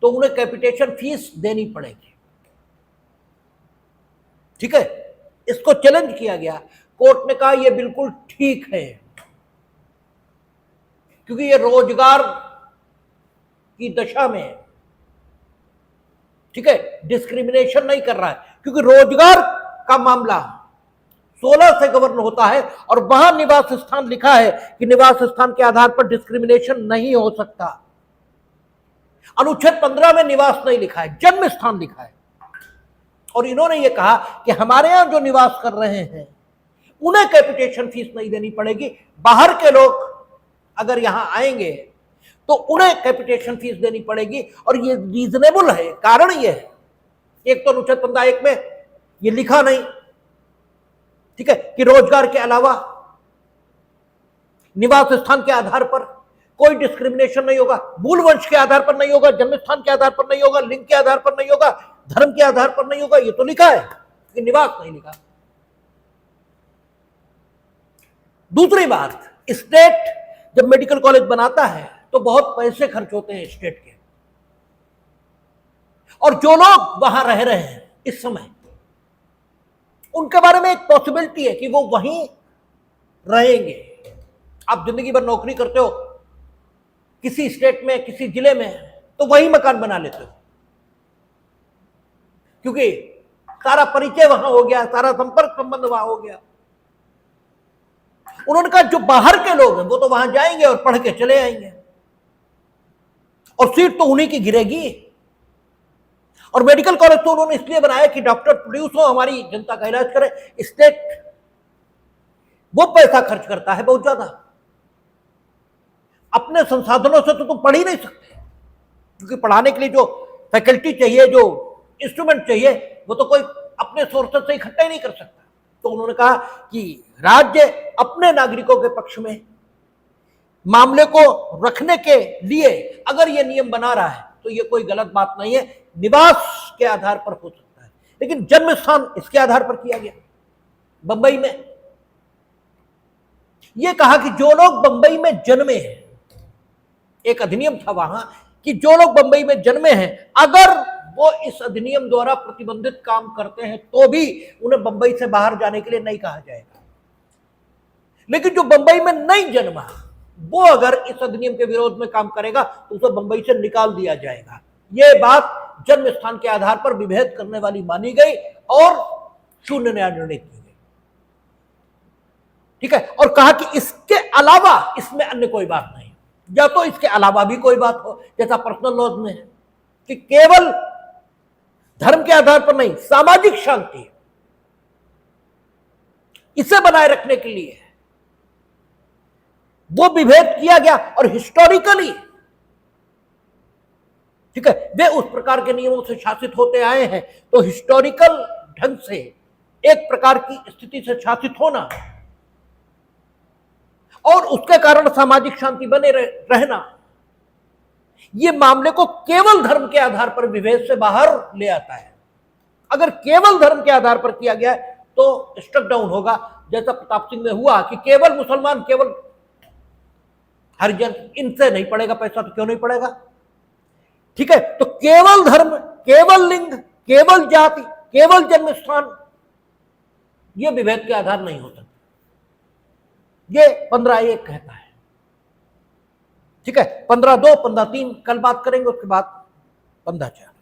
तो उन्हें कैपिटेशन फीस देनी पड़ेगी। ठीक है, इसको चैलेंज किया गया। कोर्ट ने कहा यह बिल्कुल ठीक है, क्योंकि यह रोजगार की दशा में है। ठीक है, डिस्क्रिमिनेशन नहीं कर रहा है, क्योंकि रोजगार का मामला 16 से गवर्न होता है, और वहां निवास स्थान लिखा है कि निवास स्थान के आधार पर डिस्क्रिमिनेशन नहीं हो सकता। अनुच्छेद 15 में निवास नहीं लिखा है, जन्म स्थान लिखा है। और इन्होंने ये कहा कि हमारे यहां जो निवास कर रहे हैं उन्हें कैपिटेशन फीस नहीं देनी पड़ेगी, बाहर के लोग अगर यहां आएंगे तो उन्हें कैपिटेशन फीस देनी पड़ेगी, और ये रीजनेबल है। कारण ये है, एक तो अनुच्छेद 15(1) में ये लिखा नहीं, ठीक है, कि रोजगार के अलावा निवास स्थान के आधार पर कोई डिस्क्रिमिनेशन नहीं होगा, मूल वंश के आधार पर नहीं होगा, जन्म स्थान के आधार पर नहीं होगा, लिंग के आधार पर नहीं होगा, धर्म के आधार पर नहीं होगा, ये तो लिखा है, कि निवास नहीं लिखा। दूसरी बात, स्टेट जब मेडिकल कॉलेज बनाता है तो बहुत पैसे खर्च होते हैं स्टेट के, और जो लोग वहां रह रहे हैं इस समय, उनके बारे में एक पॉसिबिलिटी है कि वो वहीं रहेंगे। आप जिंदगी भर नौकरी करते हो किसी स्टेट में, किसी जिले में, तो वही मकान बना लेते हो, क्योंकि सारा परिचय वहां हो गया, सारा संपर्क संबंध वहां हो गया। उन्होंने कहा जो बाहर के लोग हैं वो तो वहां जाएंगे और पढ़ के चले आएंगे, और सीट तो उन्हीं की गिरेगी। और मेडिकल कॉलेज तो उन्होंने इसलिए बनाया कि डॉक्टर प्रोड्यूस हो, हमारी जनता का इलाज करे। स्टेट वो पैसा खर्च करता है बहुत ज्यादा। अपने संसाधनों से तो तुम पढ़ ही नहीं सकते, क्योंकि पढ़ाने के लिए जो फैकल्टी चाहिए, जो इंस्ट्रूमेंट चाहिए, वो तो कोई अपने सोर्सेस से इकट्ठा ही नहीं कर सकता। तो उन्होंने कहा कि राज्य अपने नागरिकों के पक्ष में मामले को रखने के लिए अगर ये नियम बना रहा है तो ये कोई गलत बात नहीं है, निवास के आधार पर हो सकता है। लेकिन जन्म स्थान इसके आधार पर किया गया। बंबई में ये कहा कि जो लोग बंबई में जन्मे हैं, एक अधिनियम था वहां कि जो लोग बंबई में जन्मे हैं, अगर वो इस अधिनियम द्वारा प्रतिबंधित काम करते हैं तो भी उन्हें बंबई से बाहर जाने के लिए नहीं कहा जाएगा। लेकिन जो बंबई में नहीं जन्मा, वो अगर इस अधिनियम के विरोध में काम करेगा तो उसे बंबई से निकाल दिया जाएगा। यह बात जन्म स्थान के आधार पर विभेद करने वाली मानी गई और शून्य न्याय निर्णय की गई। ठीक है, और कहा कि इसके अलावा इसमें अन्य कोई बात नहीं, या तो इसके अलावा भी कोई बात हो, जैसा पर्सनल लॉज में है कि केवल धर्म के आधार पर नहीं, सामाजिक शांति इसे बनाए रखने के लिए वो विभेद किया गया। और हिस्टोरिकली, ठीक है, वे उस प्रकार के नियमों से शासित होते आए हैं, तो हिस्टोरिकल ढंग से एक प्रकार की स्थिति से शासित होना और उसके कारण सामाजिक शांति बने रहना, ये मामले को केवल धर्म के आधार पर विभेद से बाहर ले आता है। अगर केवल धर्म के आधार पर किया गया तो स्ट्रक डाउन होगा, जैसा प्रताप सिंह में हुआ कि केवल मुसलमान, केवल हरिजन, इनसे नहीं पड़ेगा पैसा तो क्यों नहीं पड़ेगा। ठीक है, तो केवल धर्म, केवल लिंग, केवल जाति, केवल जन्म स्थान, यह विभेद के आधार नहीं हो सकता। ये 15(1) कहता है। ठीक है, 15(2), 15(3) कल बात करेंगे, उसके बाद 15(4).